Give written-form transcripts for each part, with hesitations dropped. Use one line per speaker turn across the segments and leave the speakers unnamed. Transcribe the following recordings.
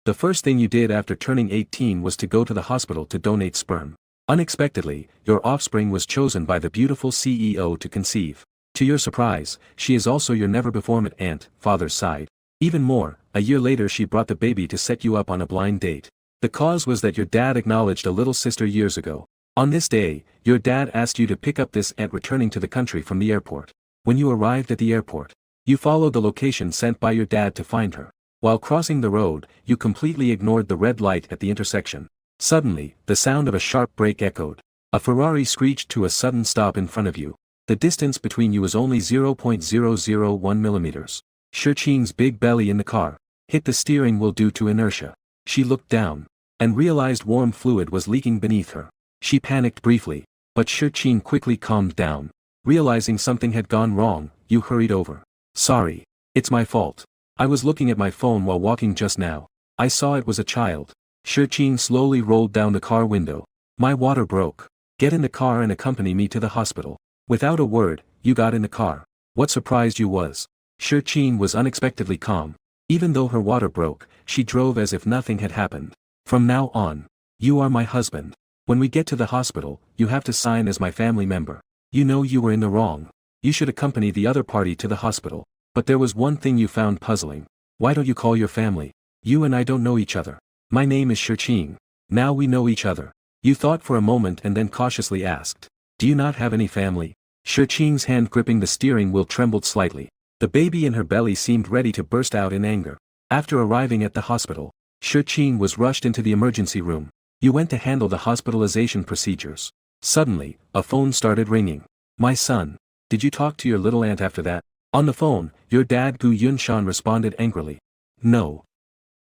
The first thing you did after turning 18 was to go to the hospital to donate sperm. Unexpectedly, your offspring was chosen by the beautiful CEO to conceive. To your surprise, she is also your never-before-met aunt, father's side. Even more, a year later she brought the baby to set you up on a blind date. The cause was that your dad acknowledged a little sister years ago. On this day, your dad asked you to pick up this aunt returning to the country from the airport. When you arrived at the airport, you followed the location sent by your dad to find her. While crossing the road, you completely ignored the red light at the intersection. Suddenly, the sound of a sharp brake echoed. A Ferrari screeched to a sudden stop in front of you. The distance between you was only 0.001 millimeters. Shiqing's big belly in the car hit the steering wheel due to inertia. She looked down and realized warm fluid was leaking beneath her. She panicked briefly, but Shiqing quickly calmed down. Realizing something had gone wrong, you hurried over. Sorry. It's my fault. I was looking at my phone while walking just now. I saw it was a child. Shiqing slowly rolled down the car window. My water broke. Get in the car and accompany me to the hospital. Without a word, you got in the car. What surprised you was, Shiqing was unexpectedly calm. Even though her water broke, she drove as if nothing had happened. From now on, you are my husband. When we get to the hospital, you have to sign as my family member. You know you were in the wrong. You should accompany the other party to the hospital. But there was one thing you found puzzling. Why don't you call your family? You and I don't know each other. My name is Shiqing. Now we know each other. You thought for a moment and then cautiously asked, do you not have any family? Shiqing's hand gripping the steering wheel trembled slightly. The baby in her belly seemed ready to burst out in anger. After arriving at the hospital, Shiqing was rushed into the emergency room. You went to handle the hospitalization procedures. Suddenly, a phone started ringing. My son. Did you talk to your little aunt after that? On the phone, your dad Gu Yunshan responded angrily. No.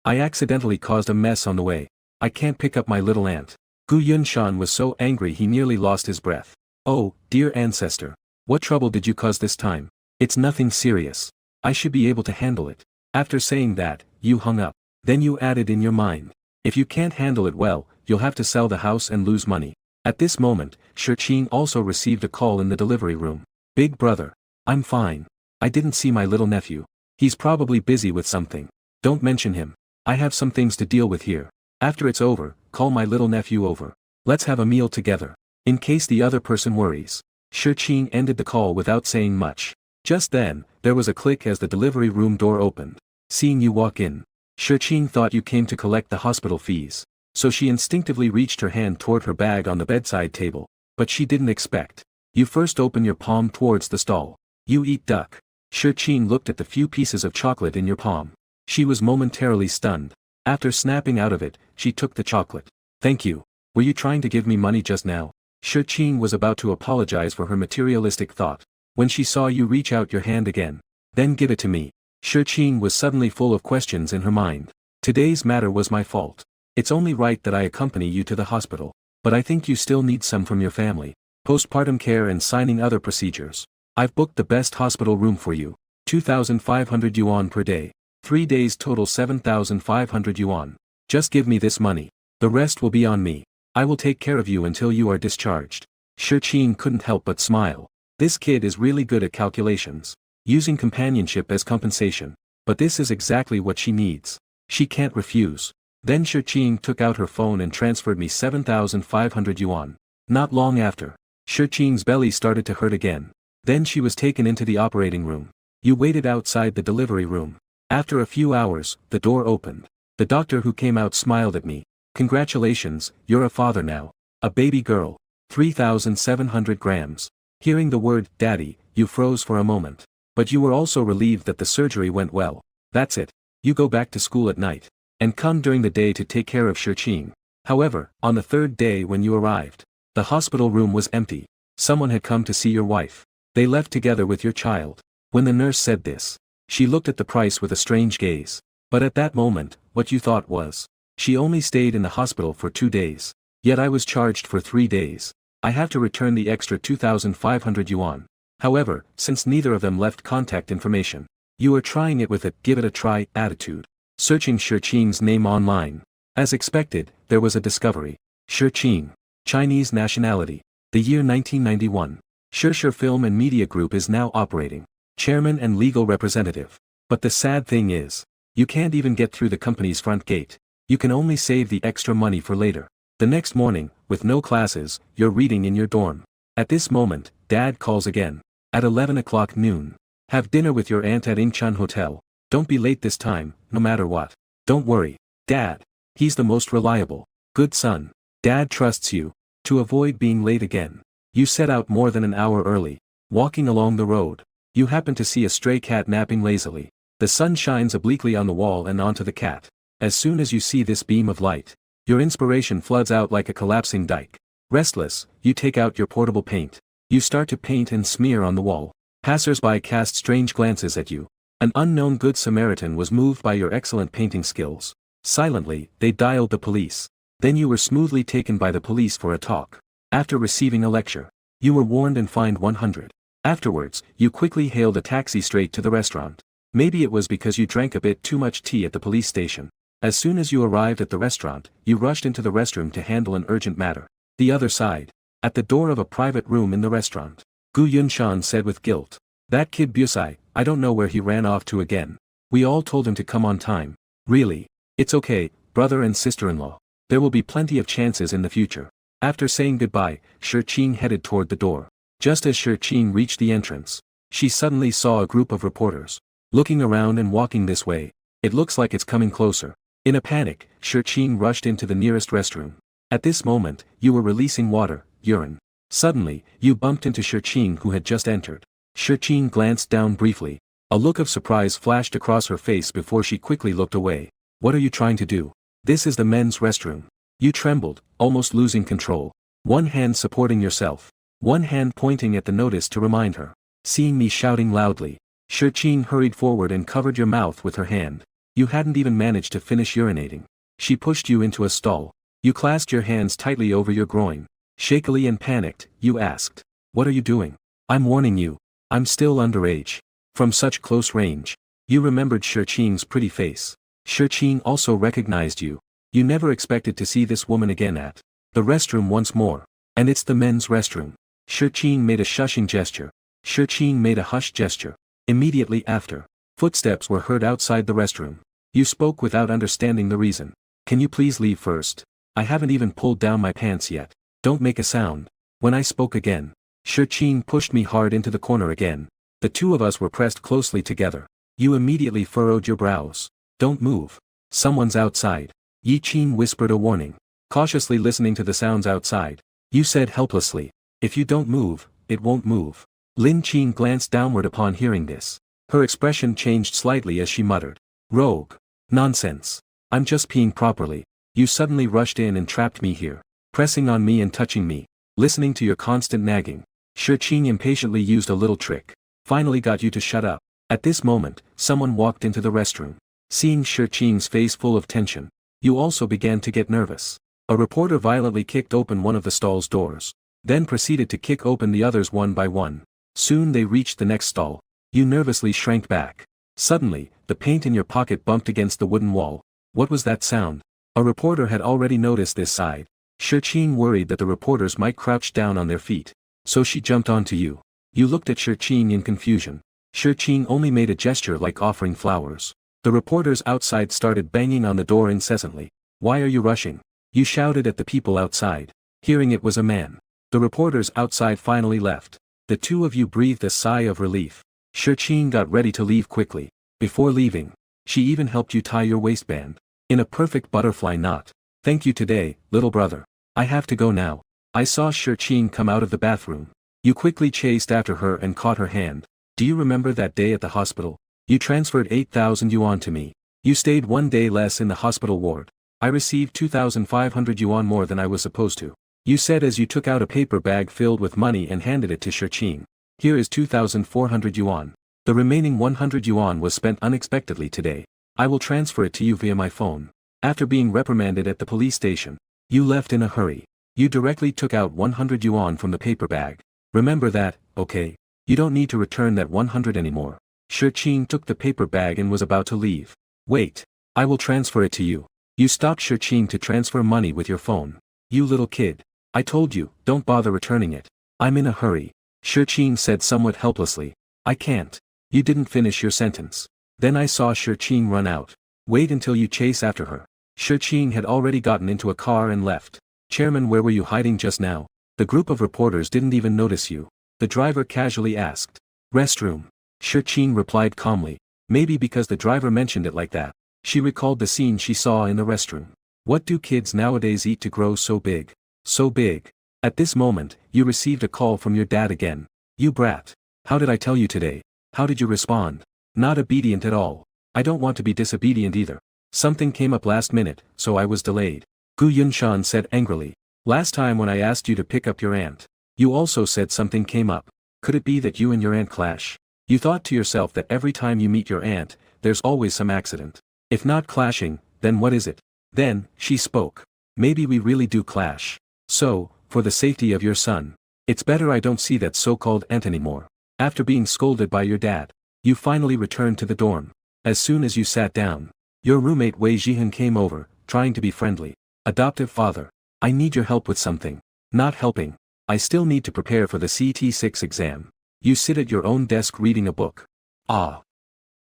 I accidentally caused a mess on the way. I can't pick up my little aunt. Gu Yunshan was so angry he nearly lost his breath. Oh, dear ancestor. What trouble did you cause this time? It's nothing serious. I should be able to handle it. After saying that, you hung up. Then you added in your mind. If you can't handle it well, you'll have to sell the house and lose money. At this moment, Shiqing also received a call in the delivery room. Big brother. I'm fine. I didn't see my little nephew. He's probably busy with something. Don't mention him. I have some things to deal with here. After it's over, call my little nephew over. Let's have a meal together. In case the other person worries. Shiqing ended the call without saying much. Just then, there was a click as the delivery room door opened. Seeing you walk in, Shiqing thought you came to collect the hospital fees. So she instinctively reached her hand toward her bag on the bedside table. But she didn't expect. You first open your palm towards the stall. You eat duck. Shiqing looked at the few pieces of chocolate in your palm. She was momentarily stunned. After snapping out of it, she took the chocolate. Thank you. Were you trying to give me money just now? Shiqing was about to apologize for her materialistic thought. When she saw you reach out your hand again. Then give it to me. Shiqing was suddenly full of questions in her mind. Today's matter was my fault. It's only right that I accompany you to the hospital. But I think you still need some from your family. Postpartum care and signing other procedures. I've booked the best hospital room for you. 2,500 yuan per day. 3 days total 7,500 yuan. Just give me this money. The rest will be on me. I will take care of you until you are discharged. Shiqing couldn't help but smile. This kid is really good at calculations. Using companionship as compensation. But this is exactly what she needs. She can't refuse. Then Shiqing took out her phone and transferred me 7,500 yuan. Not long after, Shiqing's belly started to hurt again. Then she was taken into the operating room. You waited outside the delivery room. After a few hours, the door opened. The doctor who came out smiled at me. Congratulations, you're a father now. A baby girl. 3,700 grams. Hearing the word, daddy, you froze for a moment. But you were also relieved that the surgery went well. That's it. You go back to school at night. And come during the day to take care of Shiqing. However, on the third day when you arrived, the hospital room was empty. Someone had come to see your wife. They left together with your child. When the nurse said this, she looked at the price with a strange gaze. But at that moment, what you thought was, she only stayed in the hospital for 2 days. Yet I was charged for 3 days. I have to return the extra 2,500 yuan. However, since neither of them left contact information, you are trying it with a give it a try attitude. Searching Shiqing's name online. As expected, there was a discovery. Shiqing. Chinese nationality. The year 1991. Shishir Film and Media Group is now operating. Chairman and legal representative. But the sad thing is, You can't even get through the company's front gate. You can only save the extra money for later. The next morning, with no classes, you're reading in your dorm. At this moment, Dad calls again. At 11 o'clock noon. Have dinner with your aunt at Incheon Hotel. Don't be late this time, no matter what. Don't worry, Dad. He's the most reliable. Good son. Dad trusts you. To avoid being late again. You set out more than an hour early. Walking along the road. You happen to see a stray cat napping lazily. The sun shines obliquely on the wall and onto the cat. As soon as you see this beam of light, your inspiration floods out like a collapsing dike. Restless, you take out your portable paint. You start to paint and smear on the wall. Passers-by cast strange glances at you. An unknown good Samaritan was moved by your excellent painting skills. Silently, they dialed the police. Then you were smoothly taken by the police for a talk. After receiving a lecture, you were warned and fined 100. Afterwards, you quickly hailed a taxi straight to the restaurant. Maybe it was because you drank a bit too much tea at the police station. As soon as you arrived at the restaurant, you rushed into the restroom to handle an urgent matter. The other side. At the door of a private room in the restaurant. Gu Yunshan said with guilt. That kid Busai, I don't know where he ran off to again. We all told him to come on time. Really? It's okay, brother and sister-in-law. There will be plenty of chances in the future. After saying goodbye, Shirqing headed toward the door. Just as Shirqing reached the entrance, she suddenly saw a group of reporters. Looking around and walking this way. It looks like it's coming closer. In a panic, Shirqing rushed into the nearest restroom. At this moment, you were releasing water, urine. Suddenly, you bumped into Shirqing who had just entered. Shirqing glanced down briefly. A look of surprise flashed across her face before she quickly looked away. What are you trying to do? This is the men's restroom. You trembled, almost losing control. One hand supporting yourself. One hand pointing at the notice to remind her. Seeing me shouting loudly. Shirqing hurried forward and covered your mouth with her hand. You hadn't even managed to finish urinating. She pushed you into a stall. You clasped your hands tightly over your groin. Shakily and panicked, you asked. What are you doing? I'm warning you. I'm still underage. From such close range. You remembered Shirqing's pretty face. Shirqing also recognized you. You never expected to see this woman again at the restroom once more. And it's the men's restroom. Shirqing made a shushing gesture. Shirqing made a hush gesture. Immediately after. Footsteps were heard outside the restroom. You spoke without understanding the reason. Can you please leave first? I haven't even pulled down my pants yet. Don't make a sound. When I spoke again. Shirqing pushed me hard into the corner again. The two of us were pressed closely together. You immediately furrowed your brows. Don't move. Someone's outside. Yi Qin whispered a warning. Cautiously listening to the sounds outside. You said helplessly. If you don't move, it won't move. Lin Qin glanced downward upon hearing this. Her expression changed slightly as she muttered. Rogue. Nonsense. I'm just peeing properly. You suddenly rushed in and trapped me here. Pressing on me and touching me. Listening to your constant nagging. Shirqing impatiently used a little trick. Finally got you to shut up. At this moment, someone walked into the restroom. Seeing Shirqing's face full of tension. You also began to get nervous. A reporter violently kicked open one of the stall's doors. Then proceeded to kick open the others one by one. Soon they reached the next stall. You nervously shrank back. Suddenly, the paint in your pocket bumped against the wooden wall. What was that sound? A reporter had already noticed this side. Shirqing worried that the reporters might crouch down on their feet. So she jumped onto you. You looked at Shirqing in confusion. Shirqing only made a gesture like offering flowers. The reporters outside started banging on the door incessantly. Why are you rushing? You shouted at the people outside. Hearing it was a man. The reporters outside finally left. The two of you breathed a sigh of relief. Shirqing got ready to leave quickly. Before leaving, she even helped you tie your waistband. In a perfect butterfly knot. Thank you today, little brother. I have to go now. I saw Shirqing come out of the bathroom. You quickly chased after her and caught her hand. Do you remember that day at the hospital? You transferred 8,000 yuan to me. You stayed 1 day less in the hospital ward. I received 2,500 yuan more than I was supposed to. You said as you took out a paper bag filled with money and handed it to Shirqing. Here is 2,400 yuan. The remaining 100 yuan was spent unexpectedly today. I will transfer it to you via my phone. After being reprimanded at the police station, you left in a hurry. You directly took out 100 yuan from the paper bag. Remember that, okay? You don't need to return that 100 anymore. Shirqing took the paper bag and was about to leave. Wait. I will transfer it to you. You stopped Shirqing to transfer money with your phone. You little kid. I told you, don't bother returning it. I'm in a hurry. Shirqing said somewhat helplessly. I can't. You didn't finish your sentence. Then I saw Shirqing run out. Wait until you chase after her. Shi Qing had already gotten into a car and left. Chairman, where were you hiding just now? The group of reporters didn't even notice you. The driver casually asked. Restroom. Shi Qing replied calmly. Maybe because the driver mentioned it like that. She recalled the scene she saw in the restroom. What do kids nowadays eat to grow so big? So big. At this moment, you received a call from your dad again. You brat. How did I tell you today? How did you respond? Not obedient at all. I don't want to be disobedient either. Something came up last minute, so I was delayed. Gu Yunshan said angrily. Last time when I asked you to pick up your aunt, you also said something came up. Could it be that you and your aunt clash? You thought to yourself that every time you meet your aunt, there's always some accident. If not clashing, then what is it? Then, she spoke. Maybe we really do clash. So, for the safety of your son, it's better I don't see that so-called aunt anymore. After being scolded by your dad, you finally returned to the dorm. As soon as you sat down, your roommate Wei Jihan came over, trying to be friendly. Adoptive father, I need your help with something. Not helping. I still need to prepare for the CT6 exam. You sit at your own desk reading a book. Ah.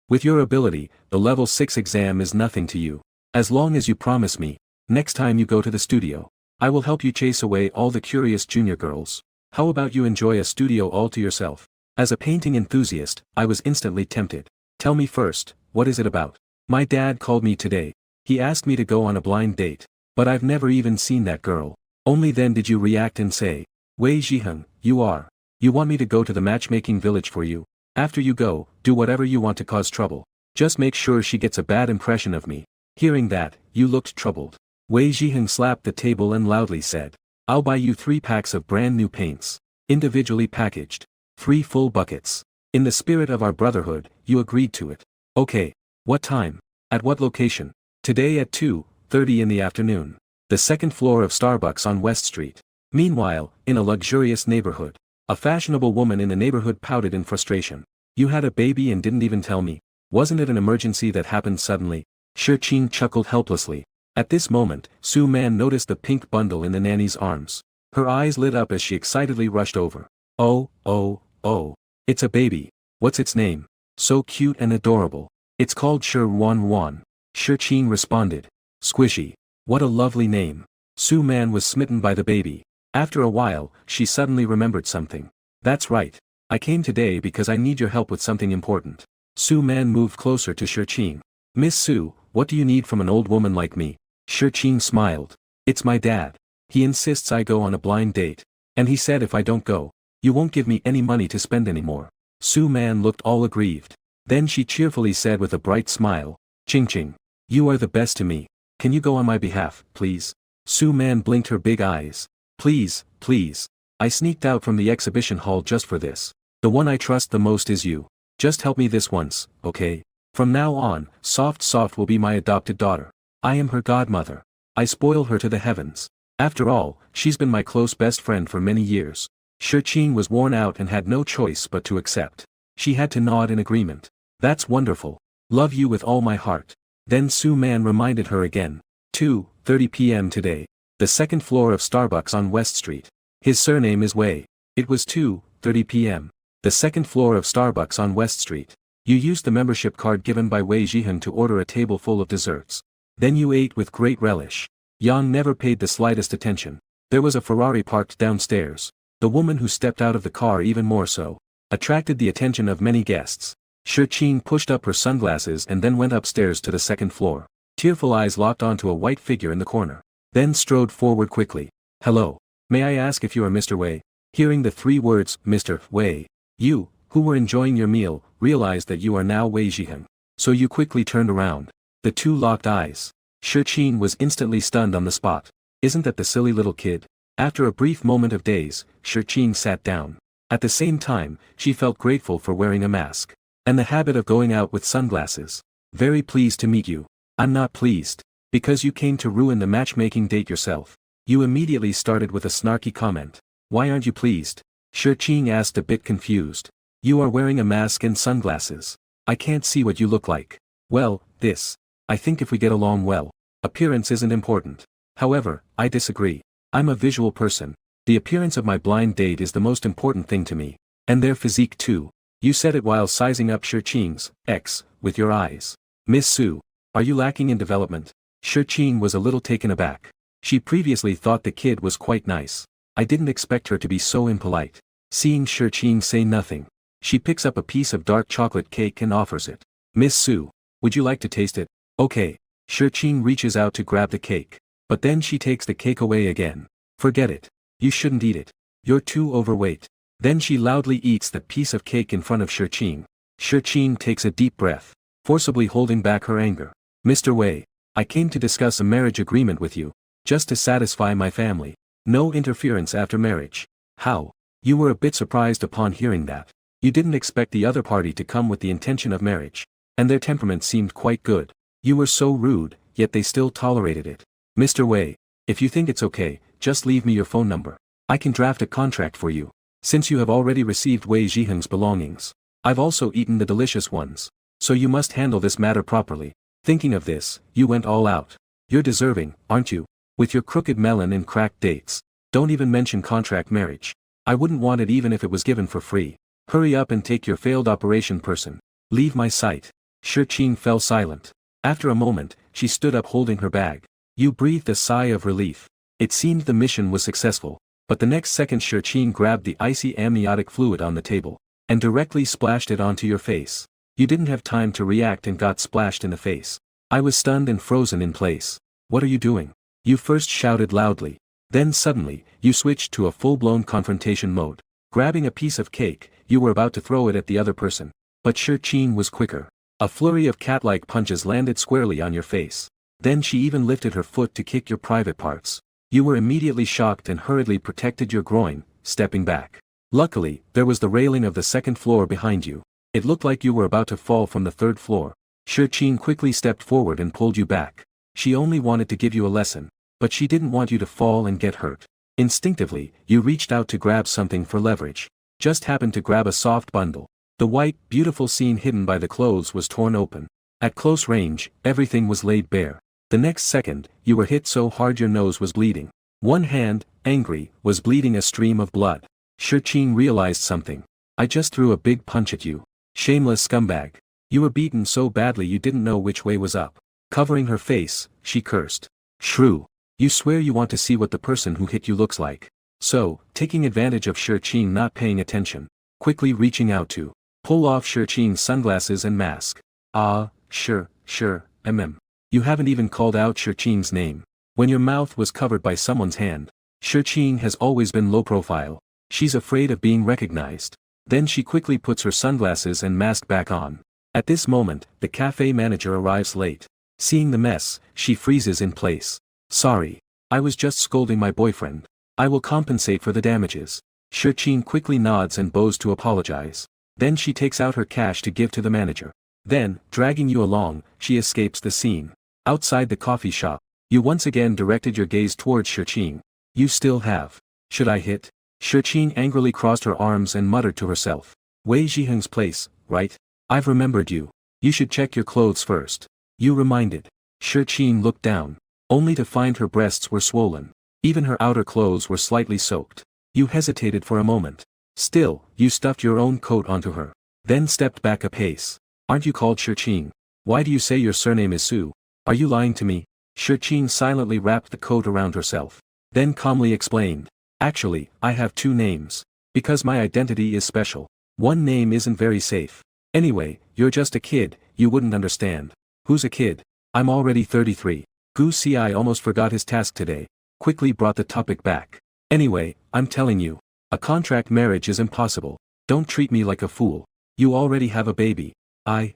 With your ability, the level 6 exam is nothing to you. As long as you promise me, next time you go to the studio, I will help you chase away all the curious junior girls. How about you enjoy a studio all to yourself? As a painting enthusiast, I was instantly tempted. Tell me first, what is it about? My dad called me today. He asked me to go on a blind date. But I've never even seen that girl. Only then did you react and say, Wei Zhiheng, you want me to go to the matchmaking village for you. After you go, do whatever you want to cause trouble. Just make sure she gets a bad impression of me. Hearing that, you looked troubled. Wei Zhiheng slapped the table and loudly said, I'll buy you 3 packs of brand new paints. Individually packaged. 3 full buckets. In the spirit of our brotherhood, you agreed to it. Okay. What time? At what location? Today at 2:30 in the afternoon. The second floor of Starbucks on West Street. Meanwhile, in a luxurious neighborhood, a fashionable woman in the neighborhood pouted in frustration. You had a baby and didn't even tell me. Wasn't it an emergency that happened suddenly? Shi Qing chuckled helplessly. At this moment, Su Man noticed the pink bundle in the nanny's arms. Her eyes lit up as she excitedly rushed over. Oh, oh, oh. It's a baby. What's its name? So cute and adorable. It's called Shi Wan Wan. Shi Qing responded. Squishy. What a lovely name. Su Man was smitten by the baby. After a while, she suddenly remembered something. That's right. I came today because I need your help with something important. Su Man moved closer to Shi Qing. Miss Su, what do you need from an old woman like me? Shi Qing smiled. It's my dad. He insists I go on a blind date. And he said if I don't go, you won't give me any money to spend anymore. Su Man looked all aggrieved. Then she cheerfully said with a bright smile, Ching Ching. You are the best to me. Can you go on my behalf, please? Su Man blinked her big eyes. Please, please. I sneaked out from the exhibition hall just for this. The one I trust the most is you. Just help me this once, okay? From now on, Soft will be my adopted daughter. I am her godmother. I spoil her to the heavens. After all, she's been my close best friend for many years. Shi Qing was worn out and had no choice but to accept. She had to nod in agreement. That's wonderful. Love you with all my heart. Then Su Man reminded her again. 2:30 p.m. today. The second floor of Starbucks on West Street. His surname is Wei. It was 2:30 p.m. The second floor of Starbucks on West Street. You used the membership card given by Wei Zhiheng to order a table full of desserts. Then you ate with great relish. Yang never paid the slightest attention. There was a Ferrari parked downstairs. The woman who stepped out of the car even more so, attracted the attention of many guests. Shi Qing pushed up her sunglasses and then went upstairs to the second floor. Tearful eyes locked onto a white figure in the corner. Then strode forward quickly. Hello. May I ask if you are Mr. Wei? Hearing the 3 words, Mr. Wei, you, who were enjoying your meal, realized that you are now Wei Zhiheng. So you quickly turned around. The 2 locked eyes. Shi Qing was instantly stunned on the spot. Isn't that the silly little kid? After a brief moment of daze, Shi Qing sat down. At the same time, she felt grateful for wearing a mask. And the habit of going out with sunglasses. Very pleased to meet you. I'm not pleased. Because you came to ruin the matchmaking date yourself. You immediately started with a snarky comment. Why aren't you pleased? Shi Qing asked a bit confused. You are wearing a mask and sunglasses. I can't see what you look like. Well, I think if we get along well, appearance isn't important. However, I disagree. I'm a visual person. The appearance of my blind date is the most important thing to me. And their physique too. You said it while sizing up Shi Qing's with your eyes. Miss Su, Are you lacking in development? Shirchin was a little taken aback. She previously thought the kid was quite nice. I didn't expect her to be so impolite. Seeing Shirchin say nothing, she picks up a piece of dark chocolate cake and offers it. Miss Su, would you like to taste it? Okay. Shirchin reaches out to grab the cake. But then she takes the cake away again. Forget it. You shouldn't eat it. You're too overweight. Then she loudly eats the piece of cake in front of Shirchin. Shirchin takes a deep breath, forcibly holding back her anger. Mr. Wei, I came to discuss a marriage agreement with you, just to satisfy my family. No interference after marriage. How? You were a bit surprised upon hearing that. You didn't expect the other party to come with the intention of marriage. And their temperament seemed quite good. You were so rude, yet they still tolerated it. Mr. Wei, if you think it's okay, just leave me your phone number. I can draft a contract for you. Since you have already received Wei Zhiheng's belongings, I've also eaten the delicious ones. So you must handle this matter properly. Thinking of this, you went all out. You're deserving, aren't you? With your crooked melon and cracked dates. Don't even mention contract marriage. I wouldn't want it even if it was given for free. Hurry up and take your failed operation person. Leave my sight. Shirchin fell silent. After a moment, she stood up holding her bag. You breathed a sigh of relief. It seemed the mission was successful. But the next second Shirchin grabbed the icy amniotic fluid on the table, and directly splashed it onto your face. You didn't have time to react and got splashed in the face. I was stunned and frozen in place. What are you doing? You first shouted loudly. Then suddenly, you switched to a full-blown confrontation mode. Grabbing a piece of cake, you were about to throw it at the other person. But Shirchin was quicker. A flurry of cat-like punches landed squarely on your face. Then she even lifted her foot to kick your private parts. You were immediately shocked and hurriedly protected your groin, stepping back. Luckily, there was the railing of the second floor behind you. It looked like you were about to fall from the third floor. Shirchin quickly stepped forward and pulled you back. She only wanted to give you a lesson, but she didn't want you to fall and get hurt. Instinctively, you reached out to grab something for leverage. Just happened to grab a soft bundle. The white, beautiful scene hidden by the clothes was torn open. At close range, everything was laid bare. The next second, you were hit so hard your nose was bleeding. One hand, angry, was bleeding a stream of blood. Shirchin realized something. I just threw a big punch at you. Shameless scumbag. You were beaten so badly you didn't know which way was up. Covering her face, she cursed. Shrew. You swear you want to see what the person who hit you looks like. So, taking advantage of Shirchin not paying attention, quickly reaching out to pull off Shirchin's sunglasses and mask. Sure, You haven't even called out Shirchin's name. When your mouth was covered by someone's hand. Shirchin has always been low profile. She's afraid of being recognized. Then she quickly puts her sunglasses and mask back on. At this moment, the cafe manager arrives late. Seeing the mess, she freezes in place. Sorry. I was just scolding my boyfriend. I will compensate for the damages. Shirchin quickly nods and bows to apologize. Then she takes out her cash to give to the manager. Then, dragging you along, she escapes the scene. Outside the coffee shop, you once again directed your gaze towards Shirchin. You still have. Should I hit? Shirchin angrily crossed her arms and muttered to herself. Wei Zhiheng's place, right? I've remembered you. You should check your clothes first. You reminded. Shirchin looked down, only to find her breasts were swollen. Even her outer clothes were slightly soaked. You hesitated for a moment. Still, you stuffed your own coat onto her. Then stepped back a pace. Aren't you called Shirchin? Why do you say your surname is Su? Are you lying to me? Shirchin silently wrapped the coat around herself. Then calmly explained. Actually, I have two names. Because my identity is special. One name isn't very safe. Anyway, you're just a kid, you wouldn't understand. Who's a kid? I'm already 33. Gu Si almost forgot his task today. Quickly brought the topic back. Anyway, I'm telling you. A contract marriage is impossible. Don't treat me like a fool. You already have a baby. Wei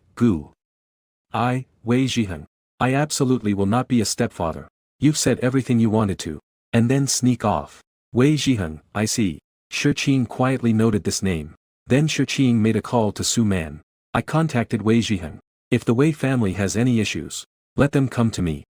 Zhiheng. I absolutely will not be a stepfather. You've said everything you wanted to. And then sneak off. Wei Zhiheng, I see. Shirchin quietly noted this name. Then Shirchin made a call to Su Man. I contacted Wei Zhiheng. If the Wei family has any issues, let them come to me.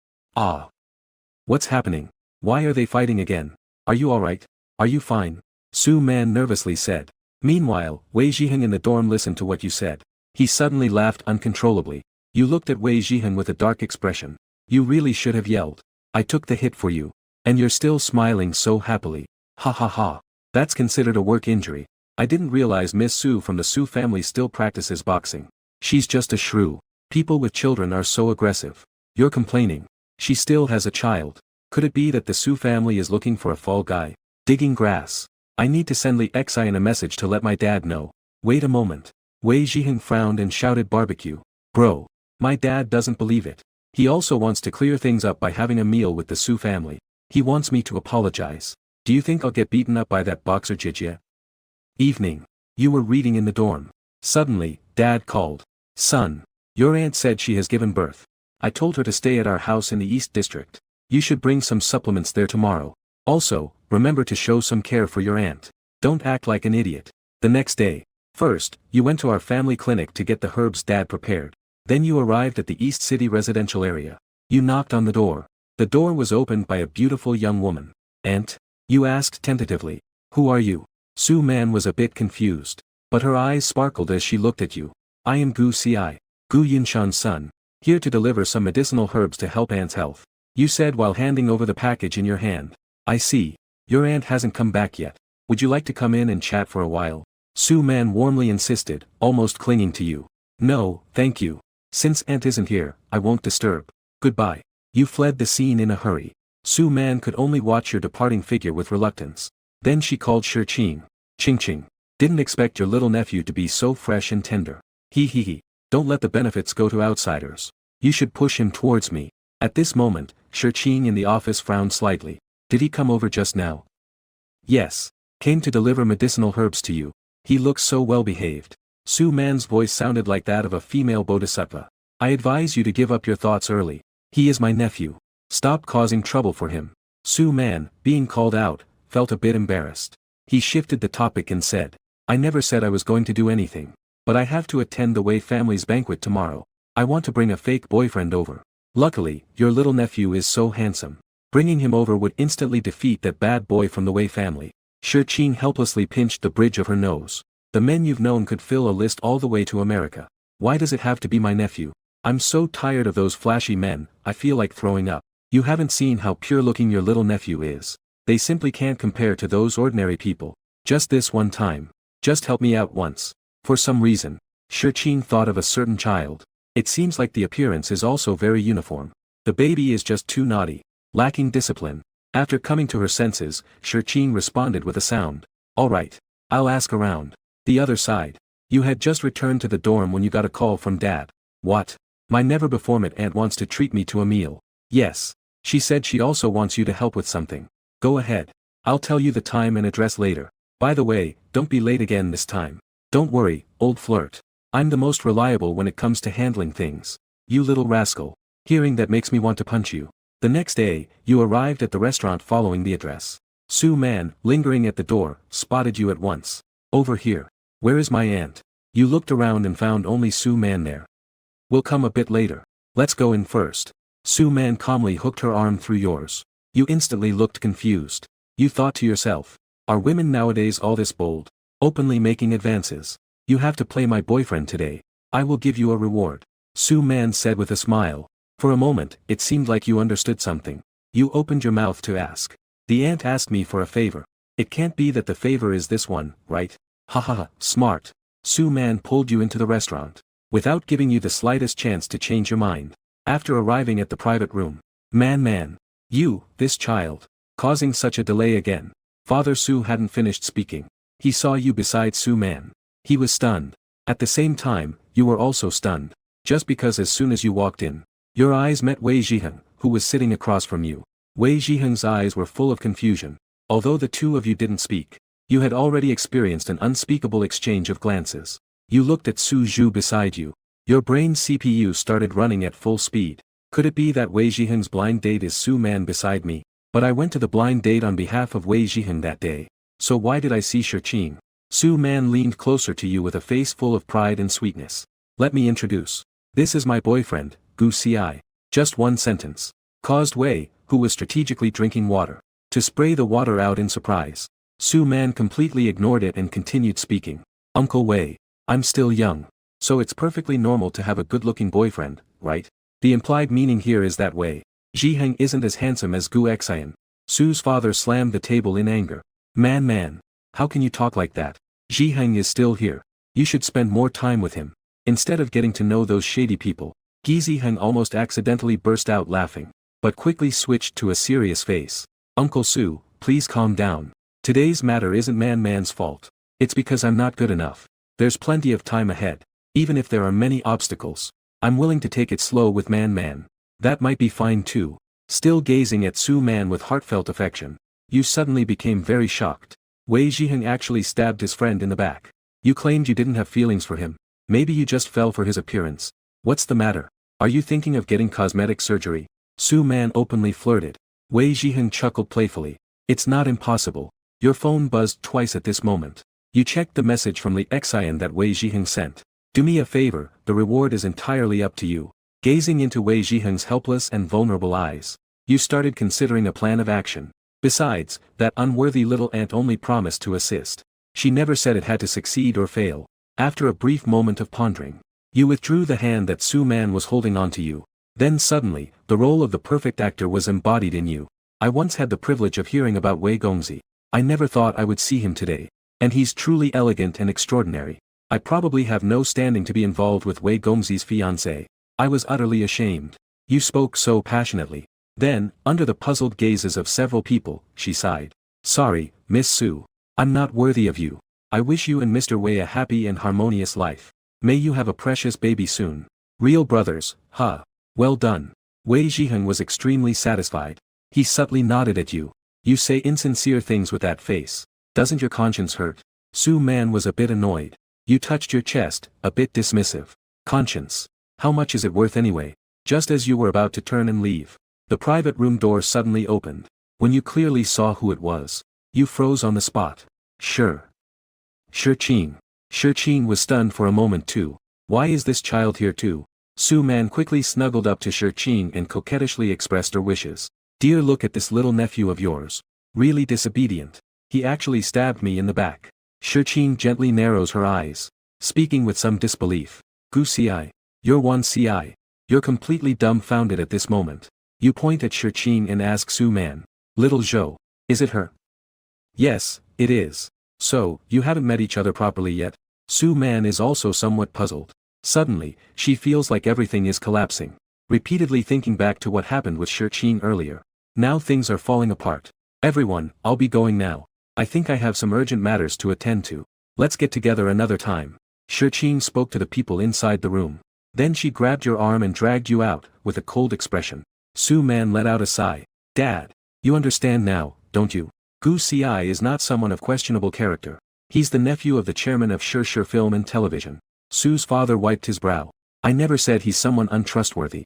What's happening? Why are they fighting again? Are you alright? Are you fine? Su Man nervously said. Meanwhile, Wei Zhiheng in the dorm listened to what you said. He suddenly laughed uncontrollably. You looked at Wei Zhiheng with a dark expression. You really should have yelled. I took the hit for you. And you're still smiling so happily. Ha ha ha. That's considered a work injury. I didn't realize Miss Su from the Su family still practices boxing. She's just a shrew. People with children are so aggressive. You're complaining. She still has a child. Could it be that the Su family is looking for a fall guy? Digging grass. I need to send Li Xian a message to let my dad know. Wait a moment. Wei Zhiheng frowned and shouted barbecue. Bro. My dad doesn't believe it. He also wants to clear things up by having a meal with the Su family. He wants me to apologize. Do you think I'll get beaten up by that boxer Jijia? Evening. You were reading in the dorm. Suddenly, Dad called. Son. Your aunt said she has given birth. I told her to stay at our house in the East District. You should bring some supplements there tomorrow. Also, remember to show some care for your aunt. Don't act like an idiot. The next day. First, you went to our family clinic to get the herbs Dad prepared. Then you arrived at the East City residential area. You knocked on the door. The door was opened by a beautiful young woman. Aunt? You asked tentatively. Who are you? Su Man was a bit confused. But her eyes sparkled as she looked at you. I am Gu Ci. Gu Yinshan's son. Here to deliver some medicinal herbs to help Aunt's health. You said while handing over the package in your hand. I see. Your aunt hasn't come back yet. Would you like to come in and chat for a while? Su Man warmly insisted, almost clinging to you. No, thank you. Since Aunt isn't here, I won't disturb. Goodbye. You fled the scene in a hurry. Su Man could only watch your departing figure with reluctance. Then she called Shi. Ching. Didn't expect your little nephew to be so fresh and tender. He. Don't let the benefits go to outsiders. You should push him towards me. At this moment, Shi in the office frowned slightly. Did he come over just now? Yes. Came to deliver medicinal herbs to you. He looks so well behaved. Su Man's voice sounded like that of a female bodhisattva. I advise you to give up your thoughts early. He is my nephew. Stop causing trouble for him. Su Man, being called out, felt a bit embarrassed. He shifted the topic and said, I never said I was going to do anything. But I have to attend the Wei family's banquet tomorrow. I want to bring a fake boyfriend over. Luckily, your little nephew is so handsome. Bringing him over would instantly defeat that bad boy from the Wei family. Shi helplessly pinched the bridge of her nose. The men you've known could fill a list all the way to America. Why does it have to be my nephew? I'm so tired of those flashy men, I feel like throwing up. You haven't seen how pure-looking your little nephew is. They simply can't compare to those ordinary people. Just this one time. Just help me out once. For some reason, Shi thought of a certain child. It seems like the appearance is also very uniform. The baby is just too naughty. Lacking discipline. After coming to her senses, Shi responded with a sound. Alright. I'll ask around. The other side. You had just returned to the dorm when you got a call from Dad. What? My never-before-met aunt wants to treat me to a meal. Yes. She said she also wants you to help with something. Go ahead. I'll tell you the time and address later. By the way, don't be late again this time. Don't worry, old flirt. I'm the most reliable when it comes to handling things. You little rascal. Hearing that makes me want to punch you. The next day, you arrived at the restaurant following the address. Su Man, lingering at the door, spotted you at once. Over here. Where is my aunt? You looked around and found only Su Man there. We'll come a bit later. Let's go in first. Su Man calmly hooked her arm through yours. You instantly looked confused. You thought to yourself. Are women nowadays all this bold? Openly making advances. You have to play my boyfriend today. I will give you a reward. Su Man said with a smile. For a moment, it seemed like you understood something. You opened your mouth to ask. The aunt asked me for a favor. It can't be that the favor is this one, right? Haha, smart. Su Man pulled you into the restaurant. Without giving you the slightest chance to change your mind. After arriving at the private room. Man. You, this child. Causing such a delay again. Father Su hadn't finished speaking. He saw you beside Su Man. He was stunned. At the same time, you were also stunned. Just because as soon as you walked in, your eyes met Wei Zhiheng, who was sitting across from you. Wei Zhiheng's eyes were full of confusion. Although the two of you didn't speak, you had already experienced an unspeakable exchange of glances. You looked at Su Zhu beside you. Your brain's CPU started running at full speed. Could it be that Wei Zhiheng's blind date is Su Man beside me? But I went to the blind date on behalf of Wei Zhiheng that day. So why did I see Shi? Su Man leaned closer to you with a face full of pride and sweetness. Let me introduce. This is my boyfriend, Gu Ci. Just one sentence. Caused Wei, who was strategically drinking water, to spray the water out in surprise. Su Man completely ignored it and continued speaking. Uncle Wei, I'm still young. So it's perfectly normal to have a good-looking boyfriend, right? The implied meaning here is that Wei Zhiheng isn't as handsome as Gu Xian. Su's father slammed the table in anger. Man. How can you talk like that? Zhiheng is still here. You should spend more time with him. Instead of getting to know those shady people. Giziheng almost accidentally burst out laughing, but quickly switched to a serious face. Uncle Su, please calm down. Today's matter isn't Man's fault. It's because I'm not good enough. There's plenty of time ahead. Even if there are many obstacles, I'm willing to take it slow with Man. That might be fine too. Still gazing at Su Man with heartfelt affection, you suddenly became very shocked. Wei Zhiheng actually stabbed his friend in the back. You claimed you didn't have feelings for him. Maybe you just fell for his appearance. What's the matter? Are you thinking of getting cosmetic surgery? Su Man openly flirted. Wei Zhiheng chuckled playfully. It's not impossible. Your phone buzzed twice at this moment. You checked the message from the Xian that Wei Zhiheng sent. Do me a favor, the reward is entirely up to you. Gazing into Wei Zhiheng's helpless and vulnerable eyes, you started considering a plan of action. Besides, that unworthy little ant only promised to assist. She never said it had to succeed or fail. After a brief moment of pondering, you withdrew the hand that Su Man was holding onto you. Then suddenly, the role of the perfect actor was embodied in you. I once had the privilege of hearing about Wei Gongzi. I never thought I would see him today. And he's truly elegant and extraordinary. I probably have no standing to be involved with Wei Gongzi's fiancé. I was utterly ashamed. You spoke so passionately. Then, under the puzzled gazes of several people, she sighed. Sorry, Miss Su. I'm not worthy of you. I wish you and Mr. Wei a happy and harmonious life. May you have a precious baby soon. Real brothers, huh? Well done. Wei Zhiheng was extremely satisfied. He subtly nodded at you. You say insincere things with that face. Doesn't your conscience hurt? Su Man was a bit annoyed. You touched your chest, a bit dismissive. Conscience. How much is it worth anyway? Just as you were about to turn and leave, the private room door suddenly opened. When you clearly saw who it was, you froze on the spot. Sure. Shirqing. Shirqing was stunned for a moment too. Why is this child here too? Su Man quickly snuggled up to Shirqing and coquettishly expressed her wishes. Dear, look at this little nephew of yours. Really disobedient. He actually stabbed me in the back. Shirqing gently narrows her eyes, speaking with some disbelief. Gu Ci. You're one Ci. You're completely dumbfounded at this moment. You point at Shirqing and ask Su Man. Little Zhou. Is it her? Yes, it is. So, you haven't met each other properly yet? Su Man is also somewhat puzzled. Suddenly, she feels like everything is collapsing. Repeatedly thinking back to what happened with Shirqing earlier. Now things are falling apart. Everyone, I'll be going now. I think I have some urgent matters to attend to. Let's get together another time. Shirqing spoke to the people inside the room. Then she grabbed your arm and dragged you out, with a cold expression. Su Man let out a sigh. Dad. You understand now, don't you? Gu Ci is not someone of questionable character. He's the nephew of the chairman of Shir Film and Television. Su's father wiped his brow. I never said he's someone untrustworthy.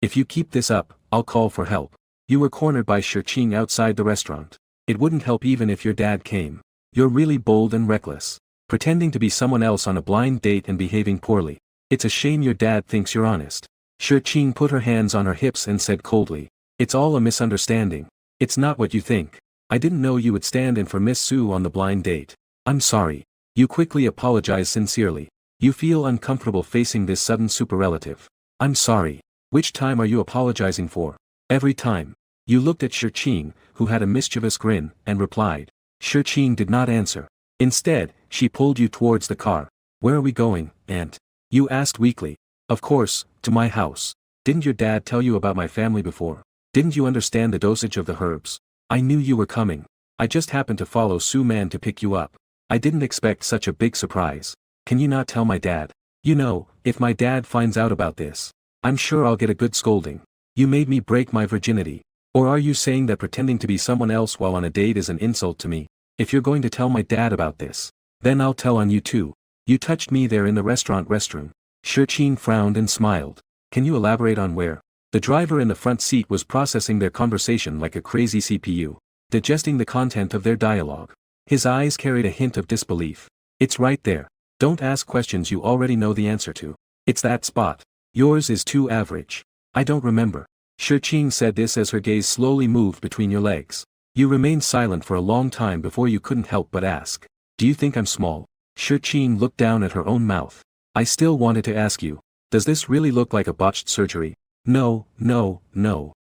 If you keep this up, I'll call for help. You were cornered by Shirqing outside the restaurant. It wouldn't help even if your dad came. You're really bold and reckless. Pretending to be someone else on a blind date and behaving poorly. It's a shame your dad thinks you're honest. Shirqing put her hands on her hips and said coldly. It's all a misunderstanding. It's not what you think. I didn't know you would stand in for Miss Su on the blind date. I'm sorry. You quickly apologize sincerely. You feel uncomfortable facing this sudden superlative. I'm sorry. Which time are you apologizing for? Every time. You looked at Shirqing, who had a mischievous grin, and replied. Shirqing did not answer. Instead, she pulled you towards the car. Where are we going, Aunt? You asked weakly. Of course, to my house. Didn't your dad tell you about my family before? Didn't you understand the dosage of the herbs? I knew you were coming. I just happened to follow Su Man to pick you up. I didn't expect such a big surprise. Can you not tell my dad? You know, if my dad finds out about this, I'm sure I'll get a good scolding. You made me break my virginity. Or are you saying that pretending to be someone else while on a date is an insult to me? If you're going to tell my dad about this, then I'll tell on you too. You touched me there in the restaurant restroom. Shirqing frowned and smiled. Can you elaborate on where? The driver in the front seat was processing their conversation like a crazy CPU, digesting the content of their dialogue. His eyes carried a hint of disbelief. It's right there. Don't ask questions you already know the answer to. It's that spot. Yours is too average. I don't remember. Shirqing said this as her gaze slowly moved between your legs. You remained silent for a long time before you couldn't help but ask. Do you think I'm small? Shirqing looked down at her own mouth. I still wanted to ask you. Does this really look like a botched surgery? No.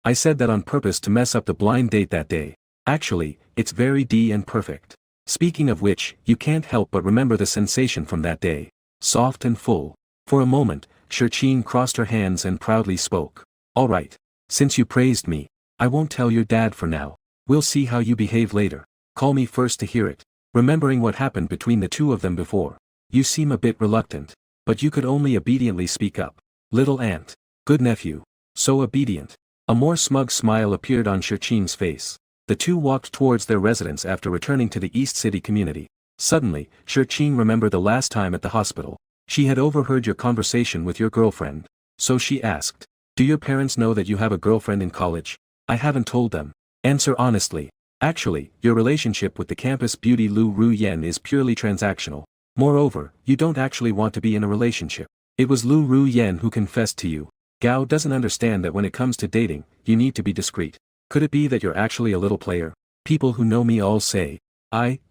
I said that on purpose to mess up the blind date that day. Actually, it's very D and perfect. Speaking of which, you can't help but remember the sensation from that day. Soft and full. For a moment, Shirchin crossed her hands and proudly spoke. Alright. Since you praised me, I won't tell your dad for now. We'll see how you behave later. Call me first to hear it. Remembering what happened between the two of them before. You seem a bit reluctant. But you could only obediently speak up. Little aunt. Good nephew. So obedient. A more smug smile appeared on Shirchin's face. The two walked towards their residence after returning to the East City community. Suddenly, Shirchin remembered the last time at the hospital. She had overheard your conversation with your girlfriend. So she asked. Do your parents know that you have a girlfriend in college? I haven't told them. Answer honestly. Actually, your relationship with the campus beauty Lu Ru Yen is purely transactional. Moreover, you don't actually want to be in a relationship. It was Lu Ru Yen who confessed to you. Gao doesn't understand that when it comes to dating, you need to be discreet. Could it be that you're actually a little player? People who know me all say,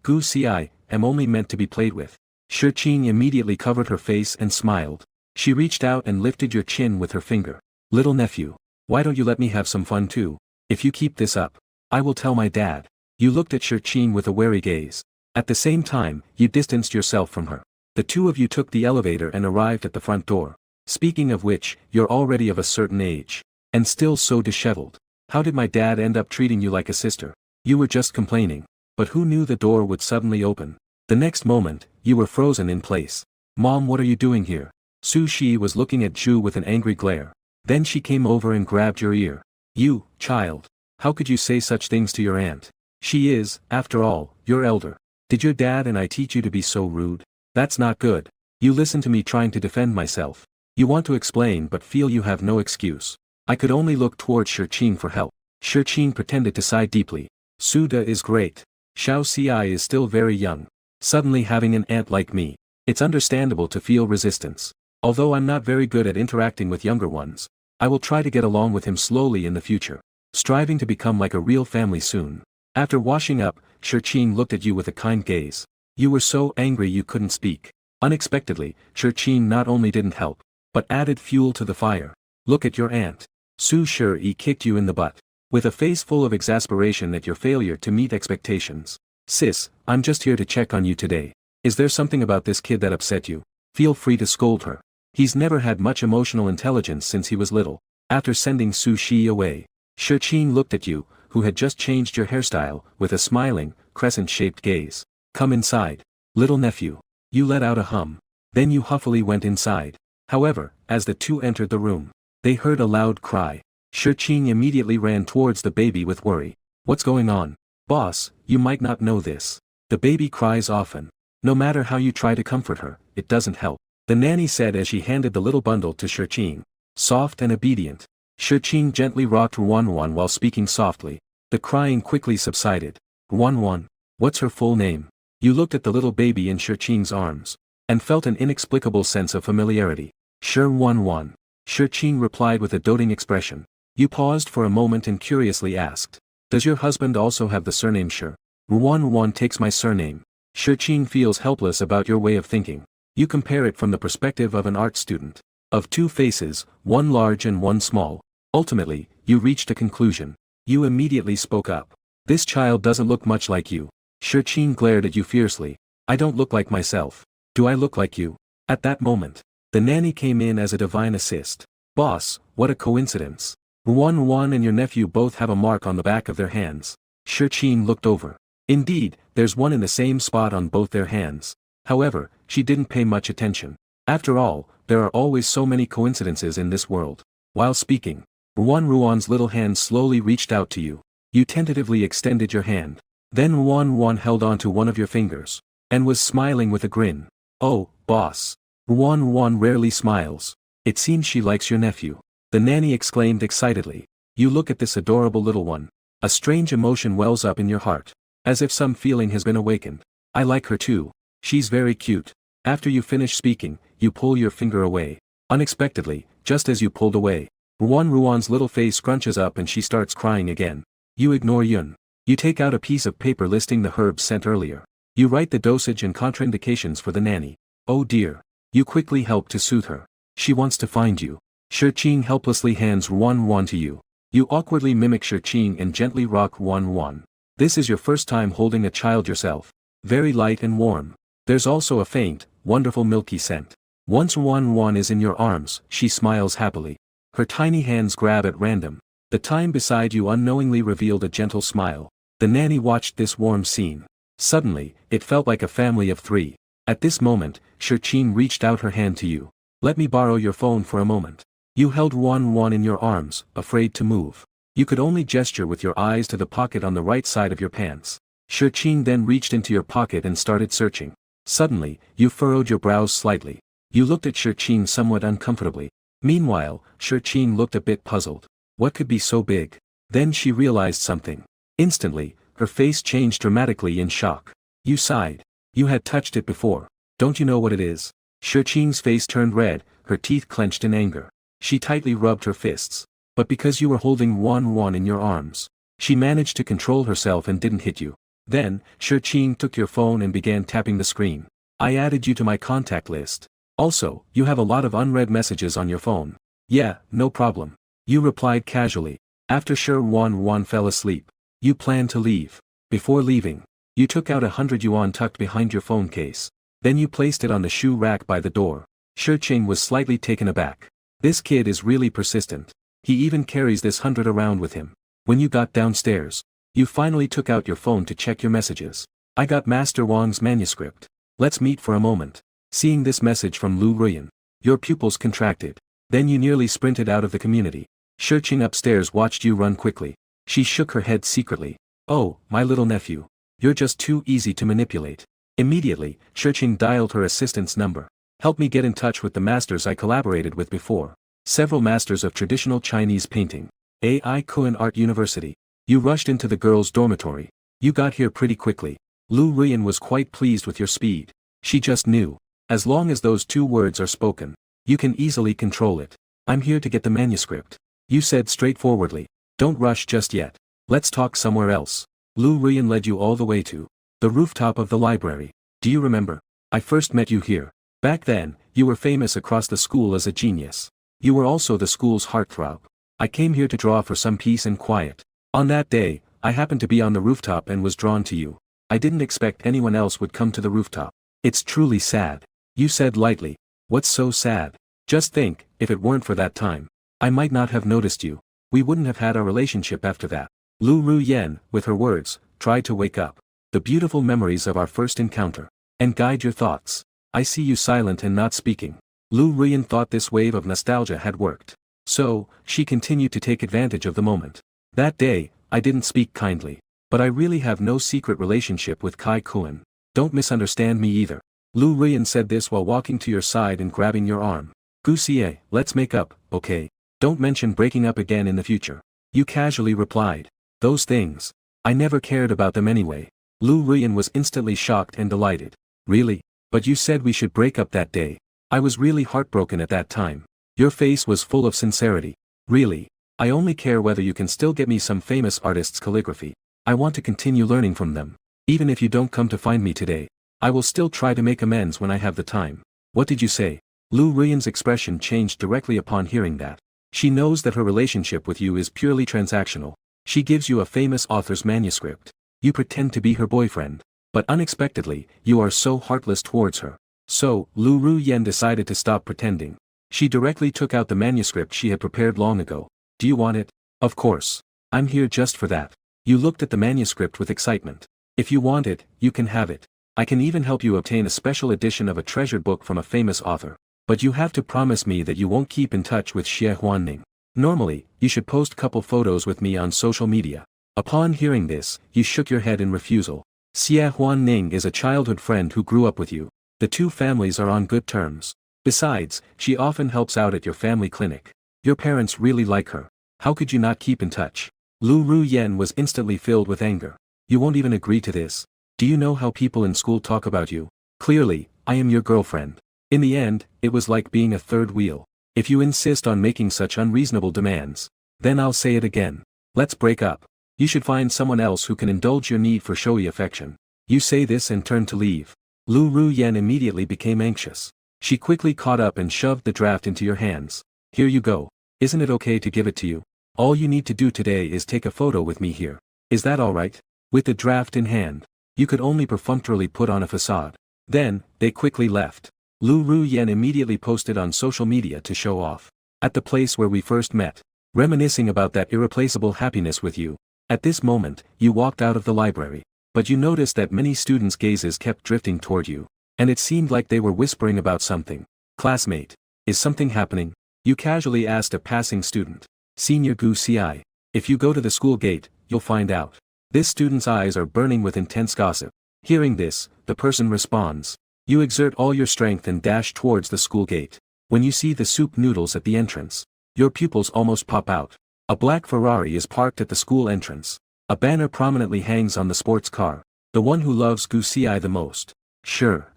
Gu Si, am only meant to be played with. Shirchin immediately covered her face and smiled. She reached out and lifted your chin with her finger. Little nephew, why don't you let me have some fun too? If you keep this up, I will tell my dad. You looked at Shirchin with a wary gaze. At the same time, you distanced yourself from her. The two of you took the elevator and arrived at the front door. Speaking of which, you're already of a certain age. And still so disheveled. How did my dad end up treating you like a sister? You were just complaining. But who knew the door would suddenly open? The next moment, you were frozen in place. Mom, what are you doing here? Su Shi was looking at Ju with an angry glare. Then she came over and grabbed your ear. You, child. How could you say such things to your aunt? She is, after all, your elder. Did your dad and I teach you to be so rude? That's not good. You listen to me trying to defend myself. You want to explain but feel you have no excuse. I could only look towards Shirchin for help. Shirchin pretended to sigh deeply. Suda is great. Xiao Ci is still very young. Suddenly having an aunt like me. It's understandable to feel resistance. Although I'm not very good at interacting with younger ones, I will try to get along with him slowly in the future. Striving to become like a real family soon. After washing up, Shirchin looked at you with a kind gaze. You were so angry you couldn't speak. Unexpectedly, Shirchin not only didn't help, but added fuel to the fire. Look at your aunt. Su Shi kicked you in the butt. With a face full of exasperation at your failure to meet expectations. Sis, I'm just here to check on you today. Is there something about this kid that upset you? Feel free to scold her. He's never had much emotional intelligence since he was little. After sending Su Shi away, Shirchin looked at you, who had just changed your hairstyle, with a smiling, crescent-shaped gaze. Come inside. Little nephew. You let out a hum. Then you huffily went inside. However, as the two entered the room, they heard a loud cry. Shirchin immediately ran towards the baby with worry. What's going on? Boss, you might not know this. The baby cries often. No matter how you try to comfort her, it doesn't help. The nanny said as she handed the little bundle to Shirchin. Soft and obedient. Shirchin gently rocked Ruanruan while speaking softly. The crying quickly subsided. Ruanruan. What's her full name? You looked at the little baby in Shirchin's arms. And felt an inexplicable sense of familiarity. Sure Ruanruan. Shirchin replied with a doting expression. You paused for a moment and curiously asked. Does your husband also have the surname Shi? Ruanruan takes my surname. Shirchin feels helpless about your way of thinking. You compare it from the perspective of an art student. Of two faces, one large and one small. Ultimately, you reached a conclusion. You immediately spoke up. This child doesn't look much like you. Shirchin glared at you fiercely. I don't look like myself. Do I look like you? At that moment, the nanny came in as a divine assist. Boss, what a coincidence. Ruan and your nephew both have a mark on the back of their hands. Shirchin looked over. Indeed, there's one in the same spot on both their hands. However, she didn't pay much attention. After all, there are always so many coincidences in this world. While speaking, Ruan's little hand slowly reached out to you. You tentatively extended your hand. Then Ruan held onto one of your fingers. And was smiling with a grin. Oh, boss. Ruan rarely smiles. It seems she likes your nephew. The nanny exclaimed excitedly. You look at this adorable little one. A strange emotion wells up in your heart. As if some feeling has been awakened. I like her too. She's very cute. After you finish speaking, you pull your finger away. Unexpectedly, just as you pulled away, Ruan's little face scrunches up and she starts crying again. You ignore Yun. You take out a piece of paper listing the herbs sent earlier. You write the dosage and contraindications for the nanny. Oh dear. You quickly help to soothe her. She wants to find you. Shirchin helplessly hands Ruan to you. You awkwardly mimic Shirchin and gently rock Ruan. This is your first time holding a child yourself. Very light and warm. There's also a faint, wonderful milky scent. Once Wan is in your arms, she smiles happily. Her tiny hands grab at random. The time beside you unknowingly revealed a gentle smile. The nanny watched this warm scene. Suddenly, it felt like a family of three. At this moment, Shirchin reached out her hand to you. Let me borrow your phone for a moment. You held Wan in your arms, afraid to move. You could only gesture with your eyes to the pocket on the right side of your pants. Shirchin then reached into your pocket and started searching. Suddenly, you furrowed your brows slightly. You looked at Shirchin somewhat uncomfortably. Meanwhile, Shirchin looked a bit puzzled. What could be so big? Then she realized something. Instantly, her face changed dramatically in shock. You sighed. You had touched it before. Don't you know what it is? Shirchin's face turned red, her teeth clenched in anger. She tightly rubbed her fists. But because you were holding Wan in your arms, she managed to control herself and didn't hit you. Then, Shirchin took your phone and began tapping the screen. I added you to my contact list. Also, you have a lot of unread messages on your phone. Yeah, no problem. You replied casually. After Sure Wan fell asleep. You planned to leave. Before leaving, you took out 100 yuan tucked behind your phone case. Then you placed it on the shoe rack by the door. Shirchin was slightly taken aback. This kid is really persistent. He even carries this 100 around with him. When you got downstairs, you finally took out your phone to check your messages. I got Master Wang's manuscript. Let's meet for a moment. Seeing this message from Lu Ruyan, your pupils contracted. Then you nearly sprinted out of the community. Shirchin upstairs watched you run quickly. She shook her head secretly. Oh, my little nephew. You're just too easy to manipulate. Immediately, Shirchin dialed her assistant's number. Help me get in touch with the masters I collaborated with before. Several masters of traditional Chinese painting. AI Kuan Art University. You rushed into the girls' dormitory. You got here pretty quickly. Lu Ruyan was quite pleased with your speed. She just knew. As long as those 2 words are spoken, you can easily control it. I'm here to get the manuscript. You said straightforwardly. Don't rush just yet. Let's talk somewhere else. Lu Ruyan led you all the way to the rooftop of the library. Do you remember? I first met you here. Back then, you were famous across the school as a genius. You were also the school's heartthrob. I came here to draw for some peace and quiet. On that day, I happened to be on the rooftop and was drawn to you. I didn't expect anyone else would come to the rooftop. It's truly sad. You said lightly. What's so sad? Just think, if it weren't for that time, I might not have noticed you. We wouldn't have had our relationship after that. Lu Ruyan, with her words, tried to wake up the beautiful memories of our first encounter and guide your thoughts. I see you silent and not speaking. Lu Ruyan thought this wave of nostalgia had worked. So, she continued to take advantage of the moment. That day, I didn't speak kindly. But I really have no secret relationship with Kai Kuan. Don't misunderstand me either. Lu Ruyan said this while walking to your side and grabbing your arm. Gusie, let's make up, okay? Don't mention breaking up again in the future. You casually replied. Those things. I never cared about them anyway. Lu Ruyan was instantly shocked and delighted. Really? But you said we should break up that day. I was really heartbroken at that time. Your face was full of sincerity. Really? I only care whether you can still get me some famous artists' calligraphy. I want to continue learning from them. Even if you don't come to find me today, I will still try to make amends when I have the time. What did you say? Lu Ruyan's expression changed directly upon hearing that. She knows that her relationship with you is purely transactional. She gives you a famous author's manuscript. You pretend to be her boyfriend. But unexpectedly, you are so heartless towards her. So, Lu Ruyan decided to stop pretending. She directly took out the manuscript she had prepared long ago. Do you want it? Of course. I'm here just for that. You looked at the manuscript with excitement. If you want it, you can have it. I can even help you obtain a special edition of a treasured book from a famous author. But you have to promise me that you won't keep in touch with Xie Huanning. Normally, you should post couple photos with me on social media. Upon hearing this, you shook your head in refusal. Xie Huanning is a childhood friend who grew up with you. The two families are on good terms. Besides, she often helps out at your family clinic. Your parents really like her. How could you not keep in touch? Lu Ruyan was instantly filled with anger. You won't even agree to this. Do you know how people in school talk about you? Clearly, I am your girlfriend. In the end, it was like being a third wheel. If you insist on making such unreasonable demands, then I'll say it again. Let's break up. You should find someone else who can indulge your need for showy affection. You say this and turn to leave. Lu Ruyan immediately became anxious. She quickly caught up and shoved the draft into your hands. Here you go. Isn't it okay to give it to you? All you need to do today is take a photo with me here. Is that alright? With the draft in hand, you could only perfunctorily put on a facade. Then, they quickly left. Lu Ruyen immediately posted on social media to show off. At the place where we first met. Reminiscing about that irreplaceable happiness with you. At this moment, you walked out of the library. But you noticed that many students' gazes kept drifting toward you. And it seemed like they were whispering about something. Classmate. Is something happening? You casually asked a passing student. Senior Gu Ci. If you go to the school gate, you'll find out. This student's eyes are burning with intense gossip. Hearing this, the person responds. You exert all your strength and dash towards the school gate. When you see the soup noodles at the entrance, your pupils almost pop out. A black Ferrari is parked at the school entrance. A banner prominently hangs on the sports car. The one who loves Gu Ci the most. Sure.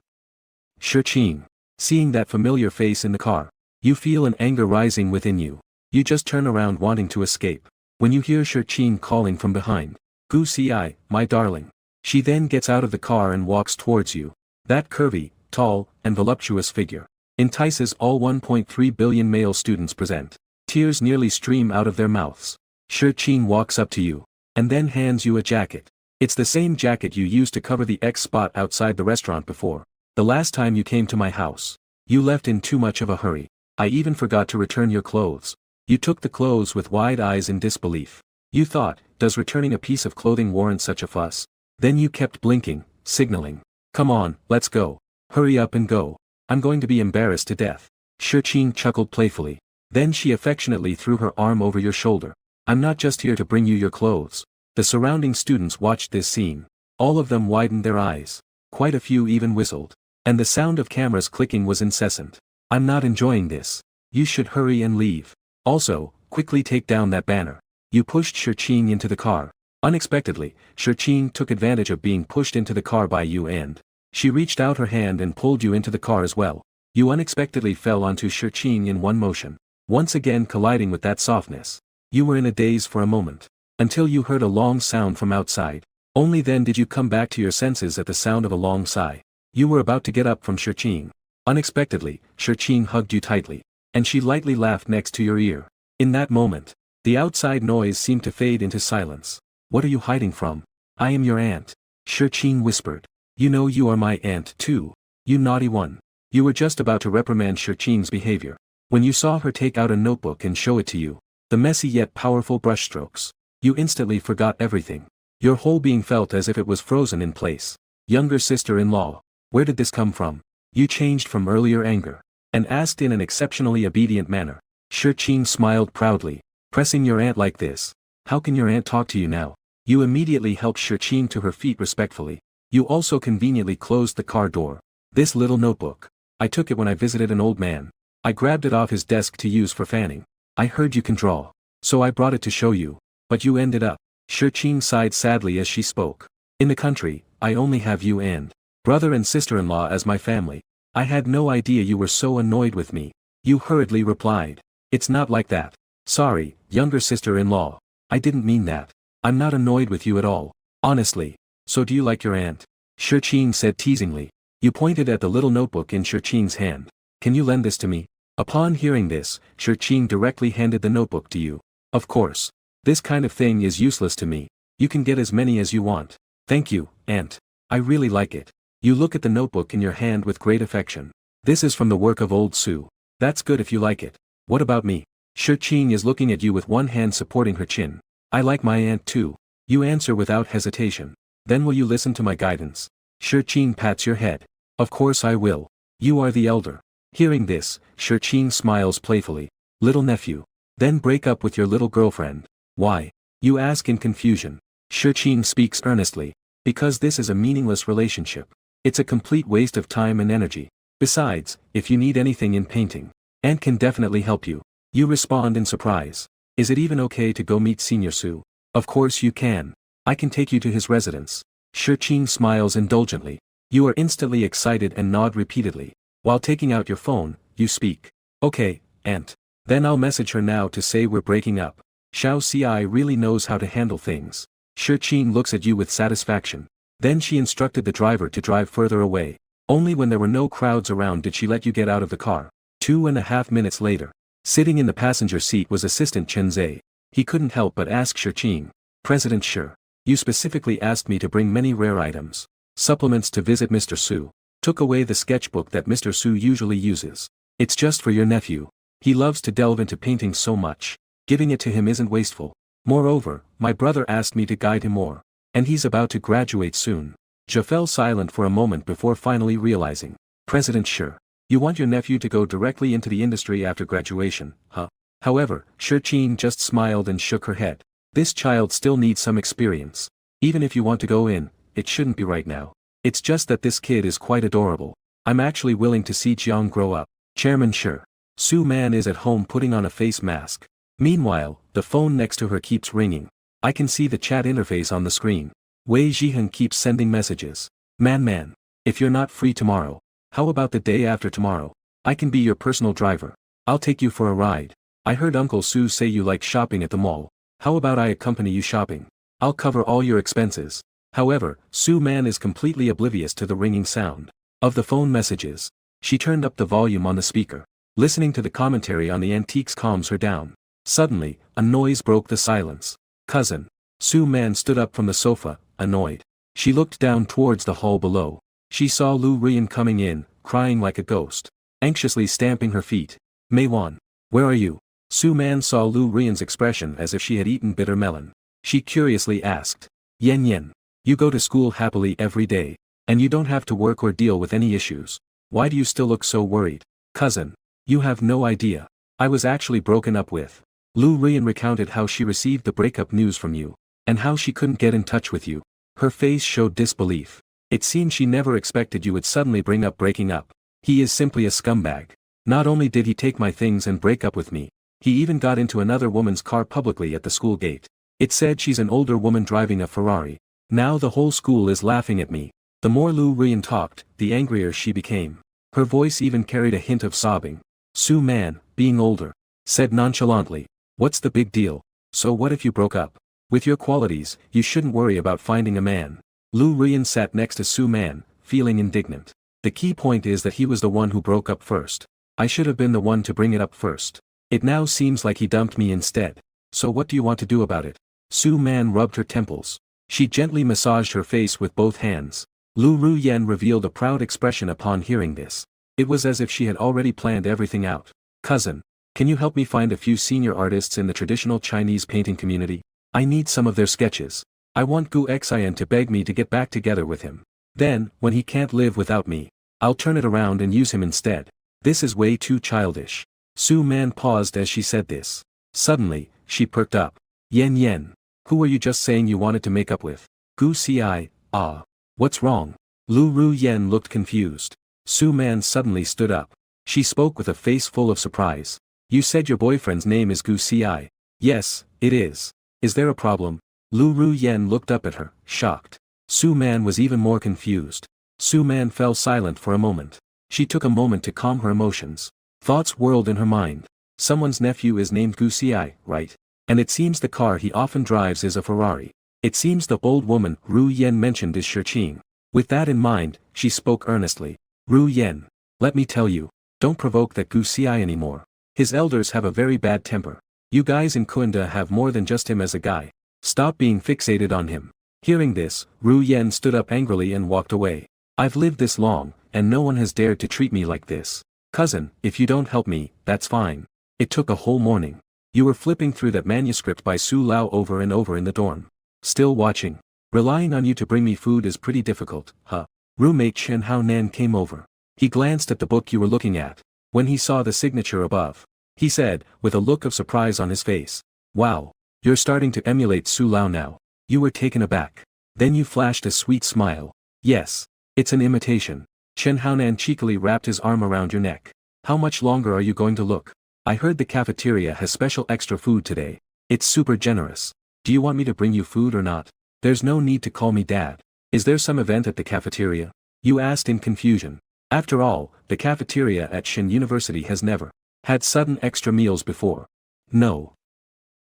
Qing. Seeing that familiar face in the car, you feel an anger rising within you. You just turn around wanting to escape. When you hear Qing calling from behind. Gu Ci, my darling. She then gets out of the car and walks towards you. That curvy, tall, and voluptuous figure entices all 1.3 billion male students present. Tears nearly stream out of their mouths. Qing walks up to you, and then hands you a jacket. It's the same jacket you used to cover the X spot outside the restaurant before. The last time you came to my house. You left in too much of a hurry. I even forgot to return your clothes. You took the clothes with wide eyes in disbelief. You thought, does returning a piece of clothing warrant such a fuss? Then you kept blinking, signaling. Come on, let's go. Hurry up and go. I'm going to be embarrassed to death. Qing chuckled playfully. Then she affectionately threw her arm over your shoulder. I'm not just here to bring you your clothes. The surrounding students watched this scene. All of them widened their eyes. Quite a few even whistled. And the sound of cameras clicking was incessant. I'm not enjoying this. You should hurry and leave. Also, quickly take down that banner. You pushed Qing into the car. Unexpectedly, Qing took advantage of being pushed into the car by you and she reached out her hand and pulled you into the car as well. You unexpectedly fell onto Qing in one motion. Once again colliding with that softness. You were in a daze for a moment. Until you heard a long sound from outside. Only then did you come back to your senses at the sound of a long sigh. You were about to get up from Qing. Unexpectedly, Qing hugged you tightly. And she lightly laughed next to your ear. In that moment, the outside noise seemed to fade into silence. What are you hiding from? I am your aunt. Qing whispered. You know you are my aunt too. You naughty one. You were just about to reprimand Qing's behavior. When you saw her take out a notebook and show it to you. The messy yet powerful brushstrokes. You instantly forgot everything. Your whole being felt as if it was frozen in place. Younger sister-in-law. Where did this come from? You changed from earlier anger. And asked in an exceptionally obedient manner. Qing smiled proudly. Pressing your aunt like this. How can your aunt talk to you now? You immediately helped Qing to her feet respectfully. You also conveniently closed the car door. This little notebook. I took it when I visited an old man. I grabbed it off his desk to use for fanning. I heard you can draw. So I brought it to show you. But you ended up. Qing sighed sadly as she spoke. In the country, I only have you and brother and sister-in-law as my family. I had no idea you were so annoyed with me. You hurriedly replied. It's not like that. Sorry, younger sister-in-law. I didn't mean that. I'm not annoyed with you at all. Honestly. So do you like your aunt? Qing said teasingly. You pointed at the little notebook in Qing's hand. Can you lend this to me? Upon hearing this, Qing directly handed the notebook to you. Of course. This kind of thing is useless to me. You can get as many as you want. Thank you, aunt. I really like it. You look at the notebook in your hand with great affection. This is from the work of old Sue. That's good if you like it. What about me? Qing is looking at you with one hand supporting her chin. I like my aunt too. You answer without hesitation. Then will you listen to my guidance? Qing pats your head. Of course I will. You are the elder. Hearing this, Qing smiles playfully. Little nephew. Then break up with your little girlfriend. Why? You ask in confusion. Qing speaks earnestly. Because this is a meaningless relationship. It's a complete waste of time and energy. Besides, if you need anything in painting, aunt can definitely help you. You respond in surprise. Is it even okay to go meet Senior Sue? Of course you can. I can take you to his residence. Qing smiles indulgently. You are instantly excited and nod repeatedly. While taking out your phone, you speak. Okay, aunt. Then I'll message her now to say we're breaking up. Xiao Ci really knows how to handle things. Qing looks at you with satisfaction. Then she instructed the driver to drive further away. Only when there were no crowds around did she let you get out of the car. 2.5 minutes later. Sitting in the passenger seat was Assistant Chen Zhe. He couldn't help but ask Qing. President Shi. You specifically asked me to bring many rare items. Supplements to visit Mr. Su. Took away the sketchbook that Mr. Su usually uses. It's just for your nephew. He loves to delve into painting so much. Giving it to him isn't wasteful. Moreover, my brother asked me to guide him more. And he's about to graduate soon. Je fell silent for a moment before finally realizing. President Shi. You want your nephew to go directly into the industry after graduation, huh? However, Shi Qin just smiled and shook her head. This child still needs some experience. Even if you want to go in, it shouldn't be right now. It's just that this kid is quite adorable. I'm actually willing to see Jiang grow up. Chairman Shi. Su Man is at home putting on a face mask. Meanwhile, the phone next to her keeps ringing. I can see the chat interface on the screen. Wei Jihan keeps sending messages. Man, if you're not free tomorrow, how about the day after tomorrow? I can be your personal driver. I'll take you for a ride. I heard Uncle Su say you like shopping at the mall. How about I accompany you shopping? I'll cover all your expenses. However, Su Man is completely oblivious to the ringing sound of the phone messages. She turned up the volume on the speaker. Listening to the commentary on the antiques calms her down. Suddenly, a noise broke the silence. Cousin. Su Man stood up from the sofa, annoyed. She looked down towards the hall below. She saw Lu Rian coming in, crying like a ghost. Anxiously stamping her feet. Meiwan. Where are you? Su Man saw Lu Rian's expression as if she had eaten bitter melon. She curiously asked. Yen. You go to school happily every day. And you don't have to work or deal with any issues. Why do you still look so worried? Cousin. You have no idea. I was actually broken up with. Lu Rian recounted how she received the breakup news from you. And how she couldn't get in touch with you. Her face showed disbelief. It seemed she never expected you would suddenly bring up breaking up. He is simply a scumbag. Not only did he take my things and break up with me, he even got into another woman's car publicly at the school gate. It said she's an older woman driving a Ferrari. Now the whole school is laughing at me. The more Lu Rian talked, the angrier she became. Her voice even carried a hint of sobbing. Su Man, being older, said nonchalantly. What's the big deal? So what if you broke up? With your qualities, you shouldn't worry about finding a man. Lu Rian sat next to Su Man, feeling indignant. The key point is that he was the one who broke up first. I should have been the one to bring it up first. It now seems like he dumped me instead. So what do you want to do about it? Su Man rubbed her temples. She gently massaged her face with both hands. Lu Ruyen revealed a proud expression upon hearing this. It was as if she had already planned everything out. Cousin. Can you help me find a few senior artists in the traditional Chinese painting community? I need some of their sketches. I want Gu Xian to beg me to get back together with him. Then, when he can't live without me, I'll turn it around and use him instead. This is way too childish. Su Man paused as she said this. Suddenly, she perked up. Yen. Who were you just saying you wanted to make up with? Gu Ci, ah. What's wrong? Lu Ruyen looked confused. Su Man suddenly stood up. She spoke with a face full of surprise. You said your boyfriend's name is Gu Ci. Yes, it is. Is there a problem? Lu Ruyen looked up at her, shocked. Su Man was even more confused. Su Man fell silent for a moment. She took a moment to calm her emotions. Thoughts whirled in her mind. Someone's nephew is named Gu Ci, right? And it seems the car he often drives is a Ferrari. It seems the old woman Ru Yen mentioned is Shi Qing. With that in mind, she spoke earnestly. Ru Yen. Let me tell you, don't provoke that Gu Ci anymore. His elders have a very bad temper. You guys in Kunda have more than just him as a guy. Stop being fixated on him. Hearing this, Ru Yen stood up angrily and walked away. I've lived this long, and no one has dared to treat me like this. Cousin, if you don't help me, that's fine. It took a whole morning. You were flipping through that manuscript by Su Lao over and over in the dorm. Still watching. Relying on you to bring me food is pretty difficult, huh? Roommate Chen Hao Nan came over. He glanced at the book you were looking at. When he saw the signature above, he said, with a look of surprise on his face. Wow. You're starting to emulate Su Lao now. You were taken aback. Then you flashed a sweet smile. Yes. It's an imitation. Chen Haonan cheekily wrapped his arm around your neck. How much longer are you going to look? I heard the cafeteria has special extra food today. It's super generous. Do you want me to bring you food or not? There's no need to call me dad. Is there some event at the cafeteria? You asked in confusion. After all, the cafeteria at Shin University has never had sudden extra meals before. No.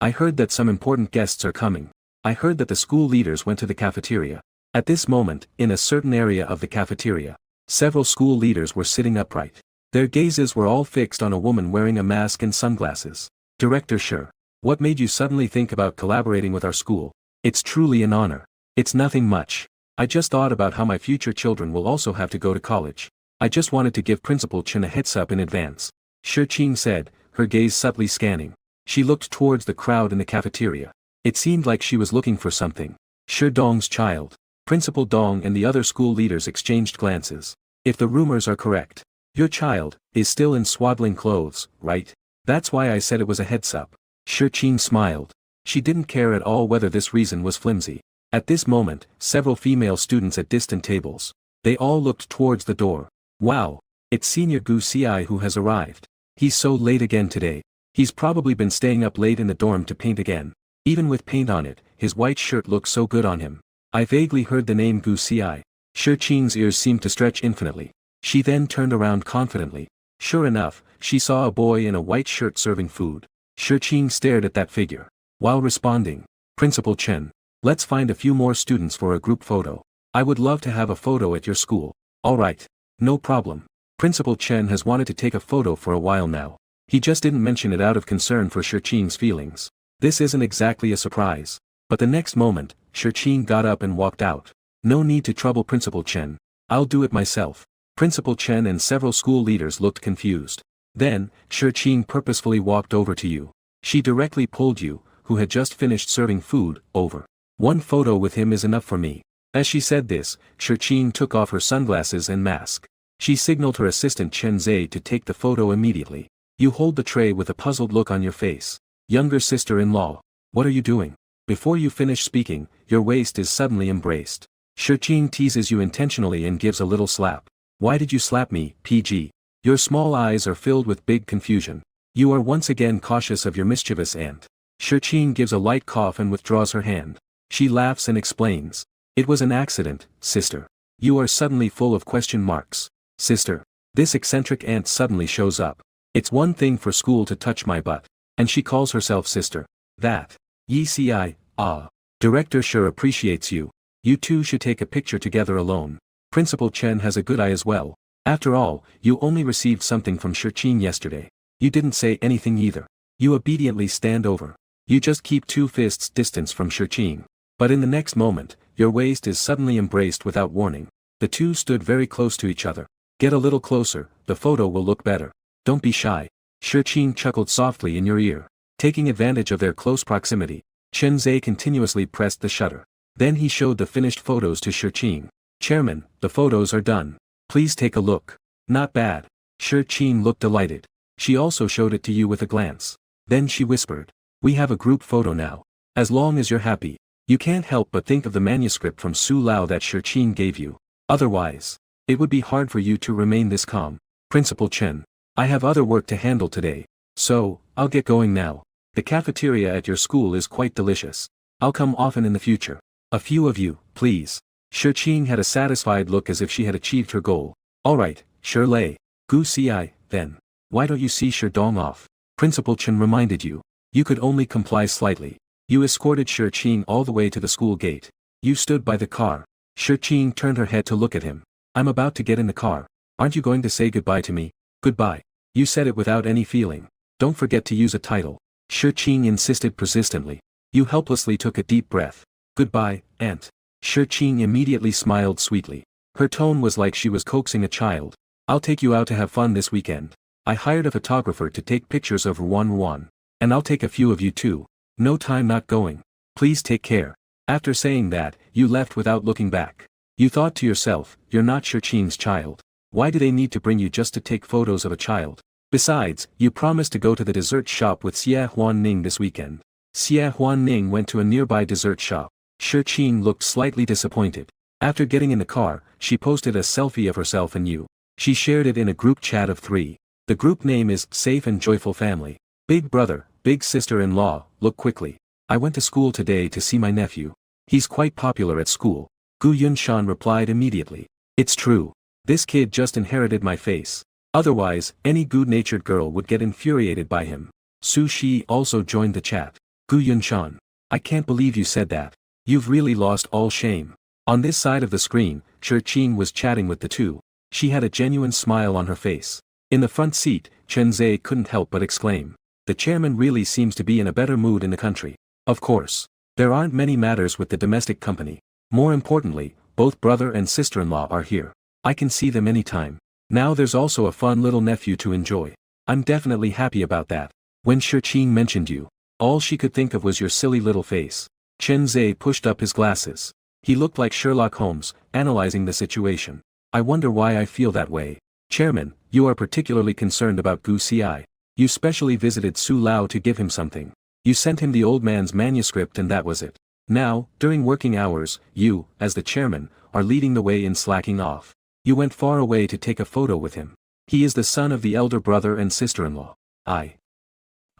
I heard that some important guests are coming. I heard that the school leaders went to the cafeteria. At this moment, in a certain area of the cafeteria, several school leaders were sitting upright. Their gazes were all fixed on a woman wearing a mask and sunglasses. Director Shi, what made you suddenly think about collaborating with our school? It's truly an honor. It's nothing much. I just thought about how my future children will also have to go to college. I just wanted to give Principal Chen a heads up in advance. Shi Qing said, her gaze subtly scanning. She looked towards the crowd in the cafeteria. It seemed like she was looking for something. Shi Dong's child. Principal Dong and the other school leaders exchanged glances. If the rumors are correct, your child is still in swaddling clothes, right? That's why I said it was a heads up. Shi Qing smiled. She didn't care at all whether this reason was flimsy. At this moment, several female students at distant tables. They all looked towards the door. Wow! It's Senior Gu Ci who has arrived. He's so late again today. He's probably been staying up late in the dorm to paint again. Even with paint on it, his white shirt looks so good on him. I vaguely heard the name Gu Ci. Shi Qing's ears seemed to stretch infinitely. She then turned around confidently. Sure enough, she saw a boy in a white shirt serving food. Shi Qing stared at that figure. While responding, Principal Chen, let's find a few more students for a group photo. I would love to have a photo at your school. Alright. No problem. Principal Chen has wanted to take a photo for a while now. He just didn't mention it out of concern for Shi Qing's feelings. This isn't exactly a surprise. But the next moment, Shi Qing got up and walked out. No need to trouble Principal Chen. I'll do it myself. Principal Chen and several school leaders looked confused. Then, Shi Qing purposefully walked over to you. She directly pulled you, who had just finished serving food, over. One photo with him is enough for me. As she said this, Shi Qing took off her sunglasses and mask. She signaled her assistant Chen Zhe to take the photo immediately. You hold the tray with a puzzled look on your face. Younger sister-in-law. What are you doing? Before you finish speaking, your waist is suddenly embraced. Shi Qing teases you intentionally and gives a little slap. Why did you slap me, PG? Your small eyes are filled with big confusion. You are once again cautious of your mischievous aunt. Shi Qing gives a light cough and withdraws her hand. She laughs and explains. It was an accident, sister. You are suddenly full of question marks. Sister. This eccentric aunt suddenly shows up. It's one thing for school to touch my butt. And she calls herself sister. That. Yi Ci, ah. Director sure appreciates you. You two should take a picture together alone. Principal Chen has a good eye as well. After all, you only received something from Shi Qing yesterday. You didn't say anything either. You obediently stand over. You just keep 2 fists distance from Shi Qing. But in the next moment, your waist is suddenly embraced without warning. The two stood very close to each other. Get a little closer, the photo will look better. Don't be shy. Shi Qing chuckled softly in your ear. Taking advantage of their close proximity, Chen Zhe continuously pressed the shutter. Then he showed the finished photos to Shi Qing. Chairman, the photos are done. Please take a look. Not bad. Shi Qing looked delighted. She also showed it to you with a glance. Then she whispered. We have a group photo now. As long as you're happy. You can't help but think of the manuscript from Su Lao that Shi Qing gave you. Otherwise, it would be hard for you to remain this calm. Principal Chen, I have other work to handle today. So, I'll get going now. The cafeteria at your school is quite delicious. I'll come often in the future. A few of you, please. Shi Qing had a satisfied look as if she had achieved her goal. Alright, Shi Lei. Gu Ci, then. Why don't you see Shi Dong off? Principal Chen reminded you. You could only comply slightly. You escorted Shi Qing all the way to the school gate. You stood by the car. Shi Qing turned her head to look at him. I'm about to get in the car. Aren't you going to say goodbye to me? Goodbye. You said it without any feeling. Don't forget to use a title. Shi Qing insisted persistently. You helplessly took a deep breath. Goodbye, aunt. Shi Qing immediately smiled sweetly. Her tone was like she was coaxing a child. I'll take you out to have fun this weekend. I hired a photographer to take pictures of Ruan. And I'll take a few of you too. No time not going. Please take care. After saying that, you left without looking back. You thought to yourself, you're not Shi Qing's child. Why do they need to bring you just to take photos of a child? Besides, you promised to go to the dessert shop with Xie Huan-ning this weekend. Xie Huan-ning went to a nearby dessert shop. Shi Qing looked slightly disappointed. After getting in the car, she posted a selfie of herself and you. She shared it in a group chat of 3. The group name is Safe and Joyful Family. Big brother, big sister-in-law, look quickly. I went to school today to see my nephew. He's quite popular at school. Gu Yunshan replied immediately. It's true. This kid just inherited my face. Otherwise, any good-natured girl would get infuriated by him. Su Shi also joined the chat. Gu Yunshan. I can't believe you said that. You've really lost all shame. On this side of the screen, Shi Qing was chatting with the two. She had a genuine smile on her face. In the front seat, Chen Zhe couldn't help but exclaim. The chairman really seems to be in a better mood in the country. Of course. There aren't many matters with the domestic company. More importantly, both brother and sister-in-law are here. I can see them anytime. Now there's also a fun little nephew to enjoy. I'm definitely happy about that. When Shirqing mentioned you, all she could think of was your silly little face. Chen Zhe pushed up his glasses. He looked like Sherlock Holmes, analyzing the situation. I wonder why I feel that way. Chairman, you are particularly concerned about Gu Xi. You specially visited Su Lao to give him something. You sent him the old man's manuscript and that was it. Now, during working hours, you, as the chairman, are leading the way in slacking off. You went far away to take a photo with him. He is the son of the elder brother and sister-in-law. I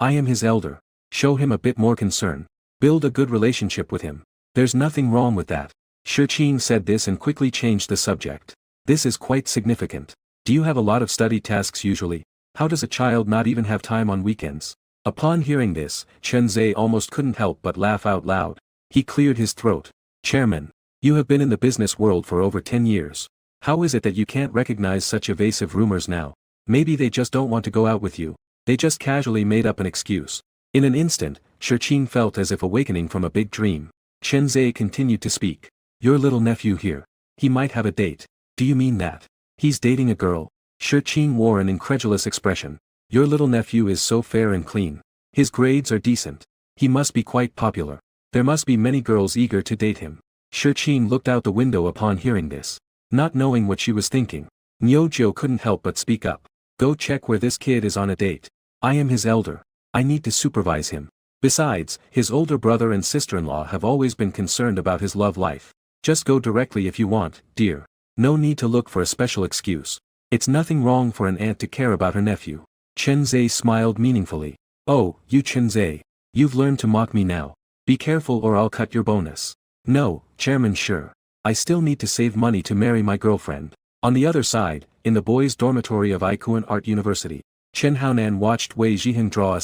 am his elder. Show him a bit more concern. Build a good relationship with him. There's nothing wrong with that. Shirqing said this and quickly changed the subject. This is quite significant. Do you have a lot of study tasks usually? How does a child not even have time on weekends? Upon hearing this, Chen Zhe almost couldn't help but laugh out loud. He cleared his throat. Chairman, you have been in the business world for over 10 years. How is it that you can't recognize such evasive rumors now? Maybe they just don't want to go out with you. They just casually made up an excuse. In an instant, Shirqing felt as if awakening from a big dream. Chen Zhe continued to speak. Your little nephew here. He might have a date. Do you mean that? He's dating a girl? Shirqing wore an incredulous expression. Your little nephew is so fair and clean. His grades are decent. He must be quite popular. There must be many girls eager to date him. Shirqing looked out the window upon hearing this. Not knowing what she was thinking, Nyojo couldn't help but speak up. Go check where this kid is on a date. I am his elder. I need to supervise him. Besides, his older brother and sister-in-law have always been concerned about his love life. Just go directly if you want, dear. No need to look for a special excuse. It's nothing wrong for an aunt to care about her nephew. Chen Zhe smiled meaningfully. Oh, you Chen Zhe. You've learned to mock me now. Be careful or I'll cut your bonus. No, Chairman, sure. I still need to save money to marry my girlfriend. On the other side, in the boys' dormitory of Ikuan Art University, Chen Haonan watched Wei Zhiheng draw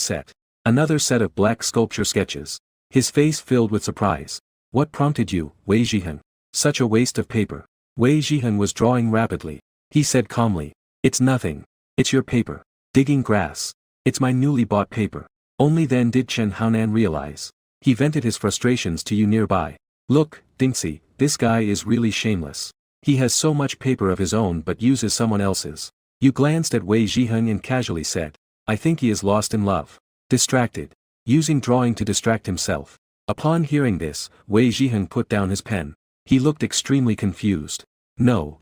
another set of black sculpture sketches. His face filled with surprise. What prompted you, Wei Zhiheng? Such a waste of paper. Wei Zhiheng was drawing rapidly. He said calmly. It's nothing. It's your paper. Digging grass. It's my newly bought paper. Only then did Chen Haonan realize. He vented his frustrations to you nearby. Look, Dingxi, this guy is really shameless. He has so much paper of his own but uses someone else's. You glanced at Wei Zhiheng and casually said. I think he is lost in love. Distracted. Using drawing to distract himself. Upon hearing this, Wei Zhiheng put down his pen. He looked extremely confused. No.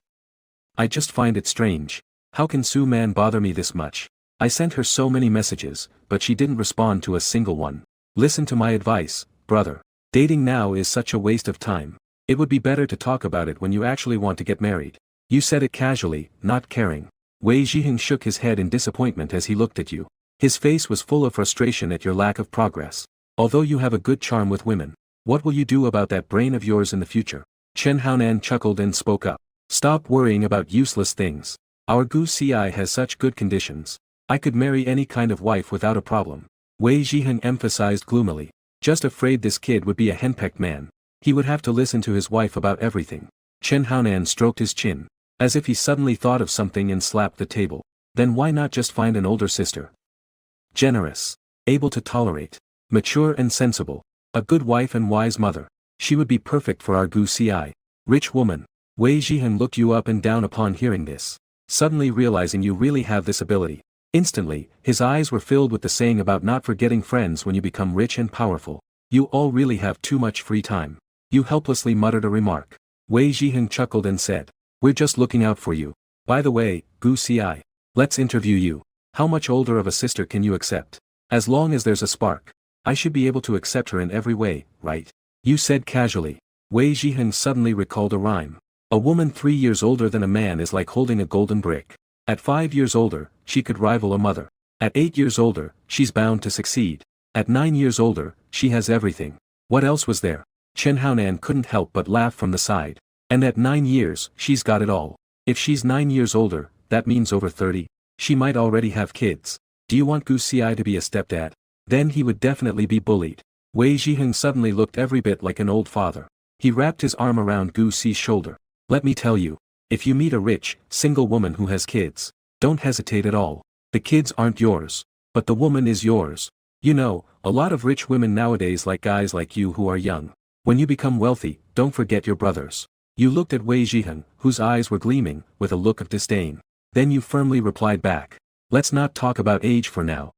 I just find it strange. How can Su Man bother me this much? I sent her so many messages, but she didn't respond to a single one. Listen to my advice, brother. Dating now is such a waste of time. It would be better to talk about it when you actually want to get married. You said it casually, not caring. Wei Zhiheng shook his head in disappointment as he looked at you. His face was full of frustration at your lack of progress. Although you have a good charm with women, what will you do about that brain of yours in the future? Chen Haonan chuckled and spoke up. Stop worrying about useless things. Our Gu Ci has such good conditions. I could marry any kind of wife without a problem. Wei Zhiheng emphasized gloomily. Just afraid this kid would be a henpecked man. He would have to listen to his wife about everything. Chen Haonan stroked his chin, as if he suddenly thought of something and slapped the table. Then why not just find an older sister? Generous. Able to tolerate. Mature and sensible. A good wife and wise mother. She would be perfect for our Gu Ci. Rich woman. Wei Zhiheng looked you up and down upon hearing this. Suddenly realizing you really have this ability. Instantly, his eyes were filled with the saying about not forgetting friends when you become rich and powerful. You all really have too much free time. You helplessly muttered a remark. Wei Zhiheng chuckled and said. We're just looking out for you. By the way, Gu Ci. Let's interview you. How much older of a sister can you accept? As long as there's a spark. I should be able to accept her in every way, right? You said casually. Wei Zhiheng suddenly recalled a rhyme. A woman 3 years older than a man is like holding a golden brick. At 5 years older, she could rival a mother. At 8 years older, she's bound to succeed. At 9 years older, she has everything. What else was there? Chen Haonan couldn't help but laugh from the side. And at 9 years, she's got it all. If she's 9 years older, that means over 30. She might already have kids. Do you want Gu Ci to be a stepdad? Then he would definitely be bullied. Wei Zhiheng suddenly looked every bit like an old father. He wrapped his arm around Gu Ci's shoulder. Let me tell you. If you meet a rich, single woman who has kids, don't hesitate at all. The kids aren't yours. But the woman is yours. You know, a lot of rich women nowadays like guys like you who are young. When you become wealthy, don't forget your brothers. You looked at Wei Jihan, whose eyes were gleaming, with a look of disdain. Then you firmly replied back. Let's not talk about age for now.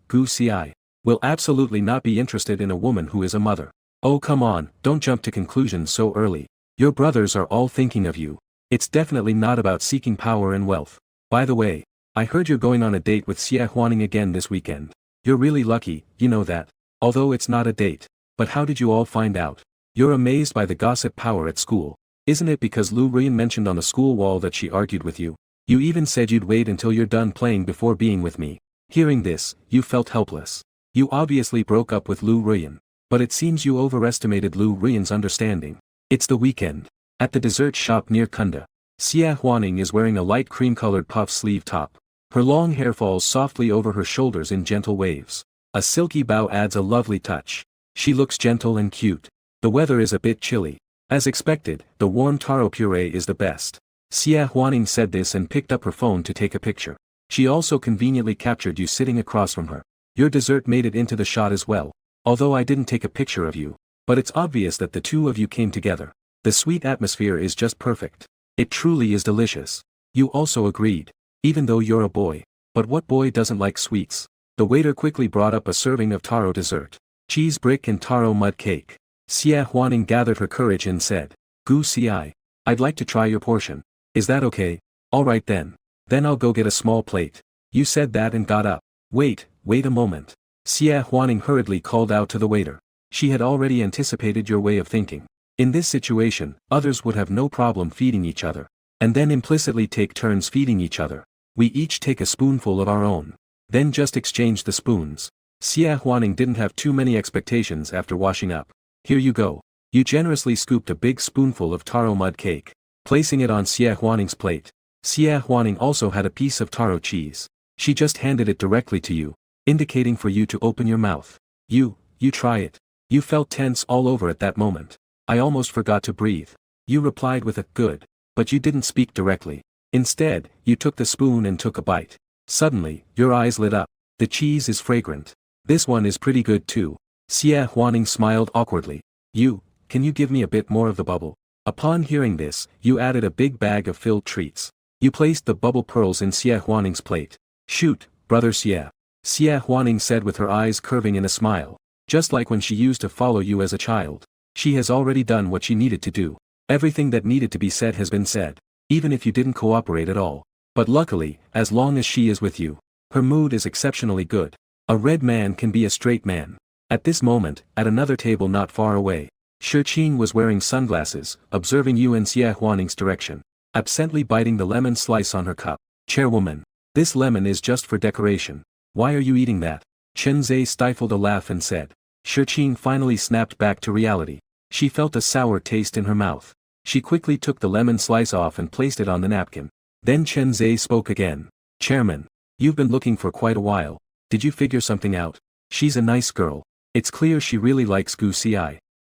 Gu Xi, will absolutely not be interested in a woman who is a mother. Oh come on, don't jump to conclusions so early. Your brothers are all thinking of you. It's definitely not about seeking power and wealth. By the way, I heard you're going on a date with Xie Huaning again this weekend. You're really lucky, you know that. Although it's not a date. But how did you all find out? You're amazed by the gossip power at school. Isn't it because Lu Ruyan mentioned on the school wall that she argued with you? You even said you'd wait until you're done playing before being with me. Hearing this, you felt helpless. You obviously broke up with Lu Ruyan. But it seems you overestimated Lu Ruyan's understanding. It's the weekend. At the dessert shop near Kunda, Xie Huaning is wearing a light cream-colored puff sleeve top. Her long hair falls softly over her shoulders in gentle waves. A silky bow adds a lovely touch. She looks gentle and cute. The weather is a bit chilly. As expected, the warm taro puree is the best. Xie Huaning said this and picked up her phone to take a picture. She also conveniently captured you sitting across from her. Your dessert made it into the shot as well. Although I didn't take a picture of you. But it's obvious that the two of you came together. The sweet atmosphere is just perfect. It truly is delicious. You also agreed. Even though you're a boy. But what boy doesn't like sweets? The waiter quickly brought up a serving of taro dessert. Cheese brick and taro mud cake. Xie Huaning gathered her courage and said. Gu Xi, I'd like to try your portion. Is that okay? Alright then. Then I'll go get a small plate. You said that and got up. Wait a moment. Xie Huaning hurriedly called out to the waiter. She had already anticipated your way of thinking. In this situation, others would have no problem feeding each other. And then implicitly take turns feeding each other. We each take a spoonful of our own. Then just exchange the spoons. Xie Huaning didn't have too many expectations after washing up. Here you go. You generously scooped a big spoonful of taro mud cake, placing it on Xie Huaning's plate. Xie Huaning also had a piece of taro cheese. She just handed it directly to you, indicating for you to open your mouth. You try it. You felt tense all over at that moment. I almost forgot to breathe. You replied with a good, but you didn't speak directly. Instead, you took the spoon and took a bite. Suddenly, your eyes lit up. The cheese is fragrant. This one is pretty good too. Xie Huaning smiled awkwardly. Can you give me a bit more of the bubble? Upon hearing this, you added a big bag of filled treats. You placed the bubble pearls in Xie Huaning's plate. Shoot, brother Xie. Xie Huaning said with her eyes curving in a smile. Just like when she used to follow you as a child. She has already done what she needed to do. Everything that needed to be said has been said. Even if you didn't cooperate at all. But luckily, as long as she is with you, her mood is exceptionally good. A red man can be a straight man. At this moment, at another table not far away, Shi was wearing sunglasses, observing you in Xie Huaning's direction, absently biting the lemon slice on her cup. Chairwoman, this lemon is just for decoration. Why are you eating that? Chen Zhe stifled a laugh and said. Shi finally snapped back to reality. She felt a sour taste in her mouth. She quickly took the lemon slice off and placed it on the napkin. Then Chen Zhe spoke again. Chairman, you've been looking for quite a while. Did you figure something out? She's a nice girl. It's clear she really likes Gu Xi,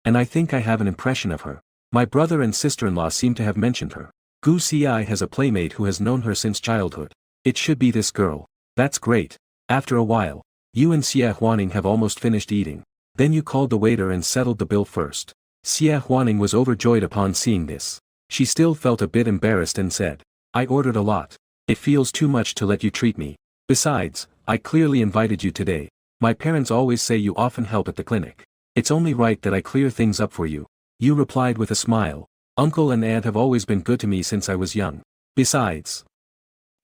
and I think I have an impression of her. My brother and sister-in-law seem to have mentioned her. Gu Xi has a playmate who has known her since childhood. It should be this girl. That's great. After a while, you and Xie Huaning have almost finished eating. Then you called the waiter and settled the bill first. Xie Huaning was overjoyed upon seeing this. She still felt a bit embarrassed and said, I ordered a lot. It feels too much to let you treat me. Besides, I clearly invited you today. My parents always say you often help at the clinic. It's only right that I clear things up for you. You replied with a smile. Uncle and aunt have always been good to me since I was young. Besides,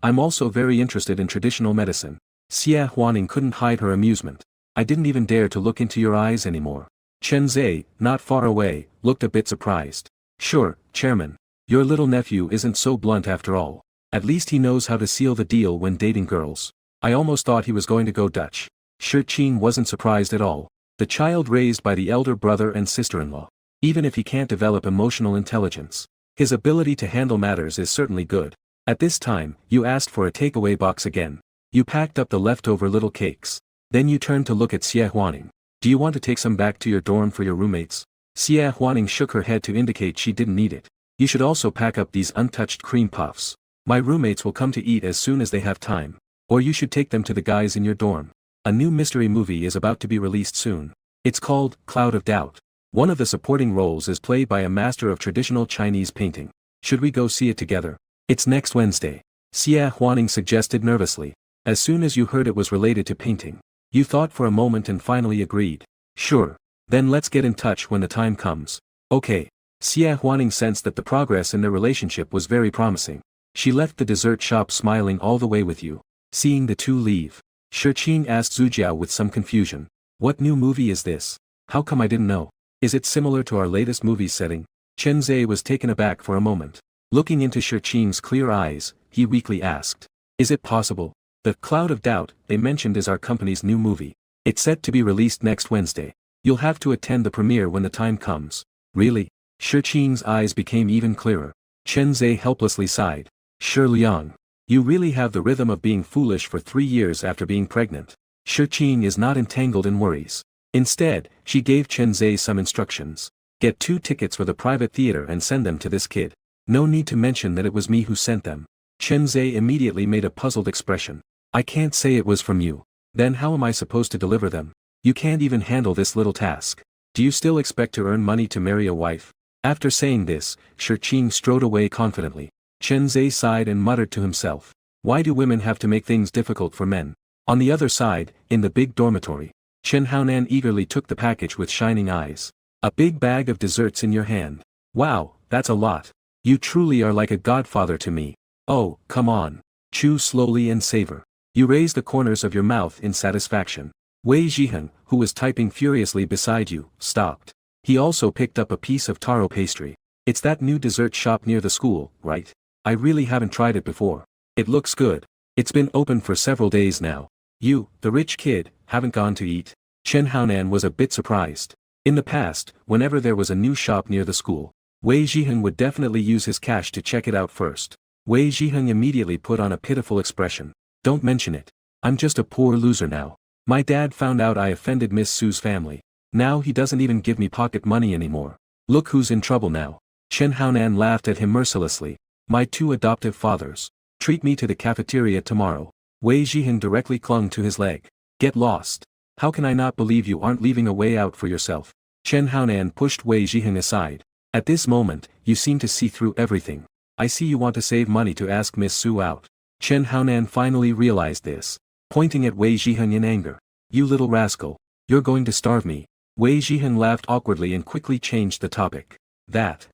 I'm also very interested in traditional medicine. Xie Huaning couldn't hide her amusement. I didn't even dare to look into your eyes anymore. Chen Zhe, not far away, looked a bit surprised. Sure, Chairman. Your little nephew isn't so blunt after all. At least he knows how to seal the deal when dating girls. I almost thought he was going to go Dutch. Shi wasn't surprised at all. The child raised by the elder brother and sister-in-law. Even if he can't develop emotional intelligence, his ability to handle matters is certainly good. At this time, you asked for a takeaway box again. You packed up the leftover little cakes. Then you turned to look at Xie Huaning. Do you want to take some back to your dorm for your roommates? Xie Huaning shook her head to indicate she didn't need it. You should also pack up these untouched cream puffs. My roommates will come to eat as soon as they have time. Or you should take them to the guys in your dorm. A new mystery movie is about to be released soon. It's called Cloud of Doubt. One of the supporting roles is played by a master of traditional Chinese painting. Should we go see it together? It's next Wednesday. Xie Huaning suggested nervously. As soon as you heard it was related to painting, you thought for a moment and finally agreed. Sure. Then let's get in touch when the time comes. Okay. Xie Huaning sensed that the progress in their relationship was very promising. She left the dessert shop smiling all the way with you. Seeing the two leave, Shi Qing asked Zhu Jiao with some confusion. What new movie is this? How come I didn't know? Is it similar to our latest movie setting? Chen Zhe was taken aback for a moment. Looking into Shi Qing's clear eyes, he weakly asked. Is it possible? The Cloud of Doubt they mentioned is our company's new movie. It's set to be released next Wednesday. You'll have to attend the premiere when the time comes. Really? Shi Qing's eyes became even clearer. Chen Zhe helplessly sighed. Shi Liang. You really have the rhythm of being foolish for 3 years after being pregnant. Shi Qing is not entangled in worries. Instead, she gave Chen Zhe some instructions. Get 2 tickets for the private theater and send them to this kid. No need to mention that it was me who sent them. Chen Zhe immediately made a puzzled expression. I can't say it was from you. Then how am I supposed to deliver them? You can't even handle this little task. Do you still expect to earn money to marry a wife? After saying this, Shi Qing strode away confidently. Chen Zhe sighed and muttered to himself. Why do women have to make things difficult for men? On the other side, in the big dormitory, Chen Haonan eagerly took the package with shining eyes. A big bag of desserts in your hand. Wow, that's a lot. You truly are like a godfather to me. Oh, come on. Chew slowly and savor. You raise the corners of your mouth in satisfaction. Wei Zhiheng, who was typing furiously beside you, stopped. He also picked up a piece of taro pastry. It's that new dessert shop near the school, right? I really haven't tried it before. It looks good. It's been open for several days now. You, the rich kid, haven't gone to eat? Chen Haonan was a bit surprised. In the past, whenever there was a new shop near the school, Wei Zhiheng would definitely use his cash to check it out first. Wei Zhiheng immediately put on a pitiful expression. Don't mention it. I'm just a poor loser now. My dad found out I offended Miss Su's family. Now he doesn't even give me pocket money anymore. Look who's in trouble now. Chen Haonan laughed at him mercilessly. My 2 adoptive fathers. Treat me to the cafeteria tomorrow. Wei Zhiheng directly clung to his leg. Get lost. How can I not believe you aren't leaving a way out for yourself? Chen Haonan pushed Wei Zhiheng aside. At this moment, you seem to see through everything. I see you want to save money to ask Miss Su out. Chen Haonan finally realized this. Pointing at Wei Zhiheng in anger. You little rascal. You're going to starve me. Wei Zhiheng laughed awkwardly and quickly changed the topic. That.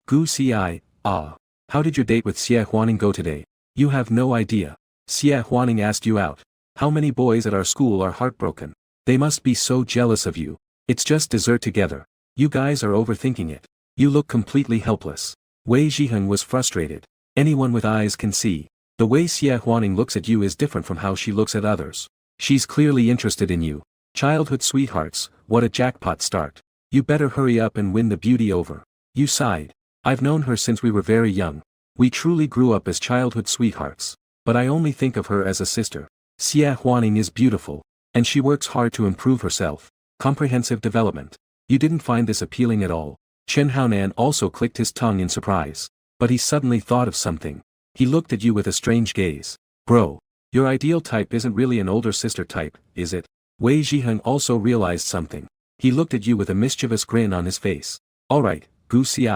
Gu Xi, how did your date with Xie Huaning go today? You have no idea. Xie Huaning asked you out. How many boys at our school are heartbroken? They must be so jealous of you. It's just dessert together. You guys are overthinking it. You look completely helpless. Wei Zhiheng was frustrated. Anyone with eyes can see. The way Xie Huaning looks at you is different from how she looks at others. She's clearly interested in you. Childhood sweethearts, what a jackpot start. You better hurry up and win the beauty over. You sighed. I've known her since we were very young. We truly grew up as childhood sweethearts. But I only think of her as a sister. Xie Huaning is beautiful. And she works hard to improve herself. Comprehensive development. You didn't find this appealing at all. Chen Haonan also clicked his tongue in surprise. But he suddenly thought of something. He looked at you with a strange gaze. Bro. Your ideal type isn't really an older sister type, is it? Wei Zhiheng also realized something. He looked at you with a mischievous grin on his face. Alright, Gu Xi.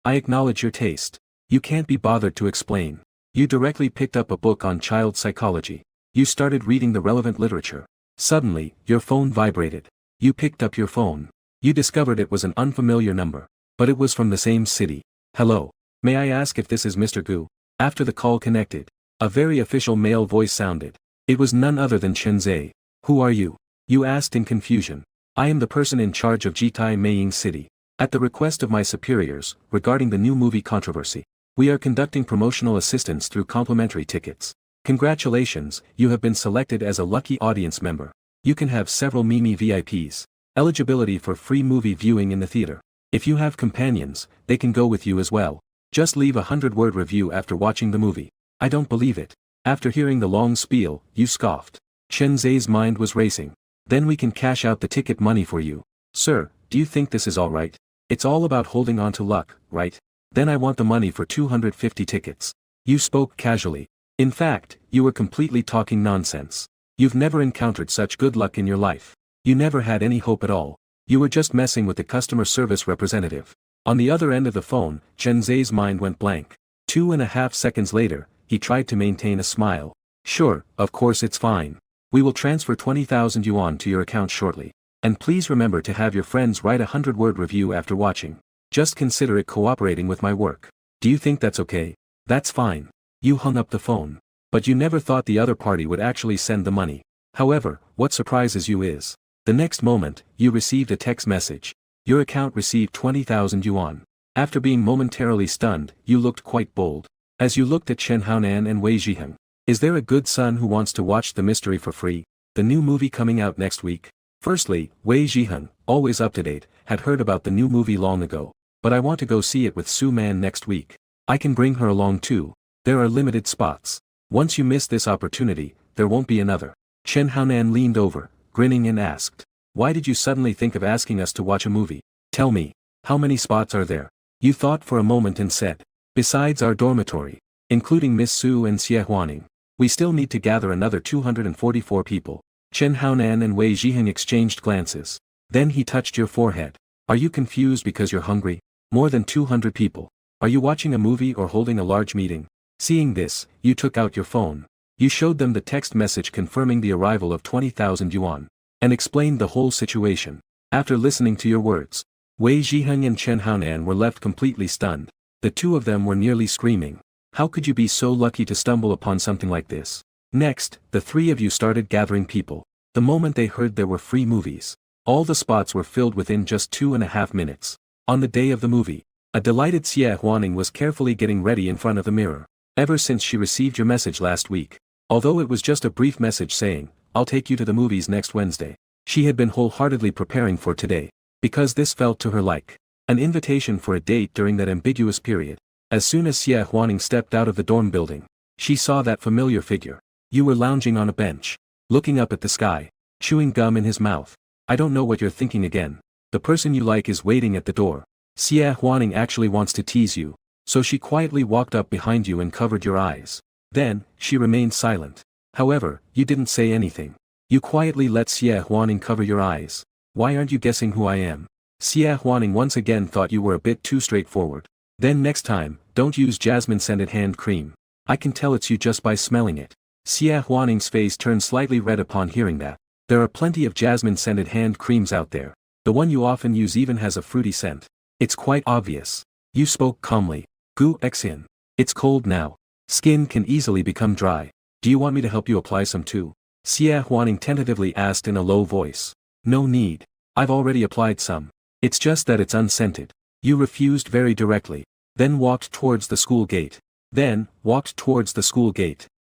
I acknowledge your taste. You can't be bothered to explain. You directly picked up a book on child psychology. You started reading the relevant literature. Suddenly, your phone vibrated. You picked up your phone. You discovered it was an unfamiliar number. But it was from the same city. Hello. May I ask if this is Mr. Gu? After the call connected, a very official male voice sounded. It was none other than Chen Zhe. Who are you? You asked in confusion. I am the person in charge of Jitai Meiying City. At the request of my superiors, regarding the new movie controversy, we are conducting promotional assistance through complimentary tickets. Congratulations, you have been selected as a lucky audience member. You can have several Mimi VIPs. Eligibility for free movie viewing in the theater. If you have companions, they can go with you as well. Just leave a 100-word review after watching the movie. I don't believe it. After hearing the long spiel, you scoffed. Chen Zhe's mind was racing. Then we can cash out the ticket money for you. Sir, do you think this is alright? It's all about holding on to luck, right? Then I want the money for 250 tickets. You spoke casually. In fact, you were completely talking nonsense. You've never encountered such good luck in your life. You never had any hope at all. You were just messing with the customer service representative. On the other end of the phone, Chen Zhe's mind went blank. 2.5 seconds later, he tried to maintain a smile. Sure, of course it's fine. We will transfer 20,000 yuan to your account shortly. And please remember to have your friends write a 100-word review after watching. Just consider it cooperating with my work. Do you think that's okay? That's fine. You hung up the phone. But you never thought the other party would actually send the money. However, what surprises you is, the next moment, you received a text message. Your account received 20,000 yuan. After being momentarily stunned, you looked quite bold. As you looked at Chen Haonan and Wei Zhiheng, is there a good son who wants to watch The Mystery for free? The new movie coming out next week? Firstly, Wei Zhiheng, always up to date, had heard about the new movie long ago. But I want to go see it with Su Man next week. I can bring her along too. There are limited spots. Once you miss this opportunity, there won't be another. Chen Haonan leaned over, grinning and asked, why did you suddenly think of asking us to watch a movie? Tell me, how many spots are there? You thought for a moment and said, besides our dormitory, including Miss Su and Xie Huaning, we still need to gather another 244 people. Chen Haonan and Wei Zhiheng exchanged glances. Then he touched your forehead. Are you confused because you're hungry? More than 200 people. Are you watching a movie or holding a large meeting? Seeing this, you took out your phone. You showed them the text message confirming the arrival of 20,000 yuan. And explained the whole situation. After listening to your words, Wei Zhiheng and Chen Haonan were left completely stunned. The two of them were nearly screaming. How could you be so lucky to stumble upon something like this? Next, the three of you started gathering people. The moment they heard there were free movies, all the spots were filled within just 2.5 minutes. On the day of the movie, a delighted Xie Huaning was carefully getting ready in front of the mirror. Ever since she received your message last week, although it was just a brief message saying, I'll take you to the movies next Wednesday, she had been wholeheartedly preparing for today. Because this felt to her like an invitation for a date during that ambiguous period. As soon as Xie Huaning stepped out of the dorm building, she saw that familiar figure. You were lounging on a bench, looking up at the sky, chewing gum in his mouth. I don't know what you're thinking again. The person you like is waiting at the door. Xie Huaning actually wants to tease you, so she quietly walked up behind you and covered your eyes. Then, she remained silent. However, you didn't say anything. You quietly let Xie Huaning cover your eyes. Why aren't you guessing who I am? Xie Huaning once again thought you were a bit too straightforward. Then next time, don't use jasmine-scented hand cream. I can tell it's you just by smelling it. Xie Huaning's face turned slightly red upon hearing that. There are plenty of jasmine-scented hand creams out there. The one you often use even has a fruity scent. It's quite obvious. You spoke calmly. Gu Xian. It's cold now. Skin can easily become dry. Do you want me to help you apply some too? Xie Huaning tentatively asked in a low voice. No need. I've already applied some. It's just that it's unscented. You refused very directly. Then walked towards the school gate.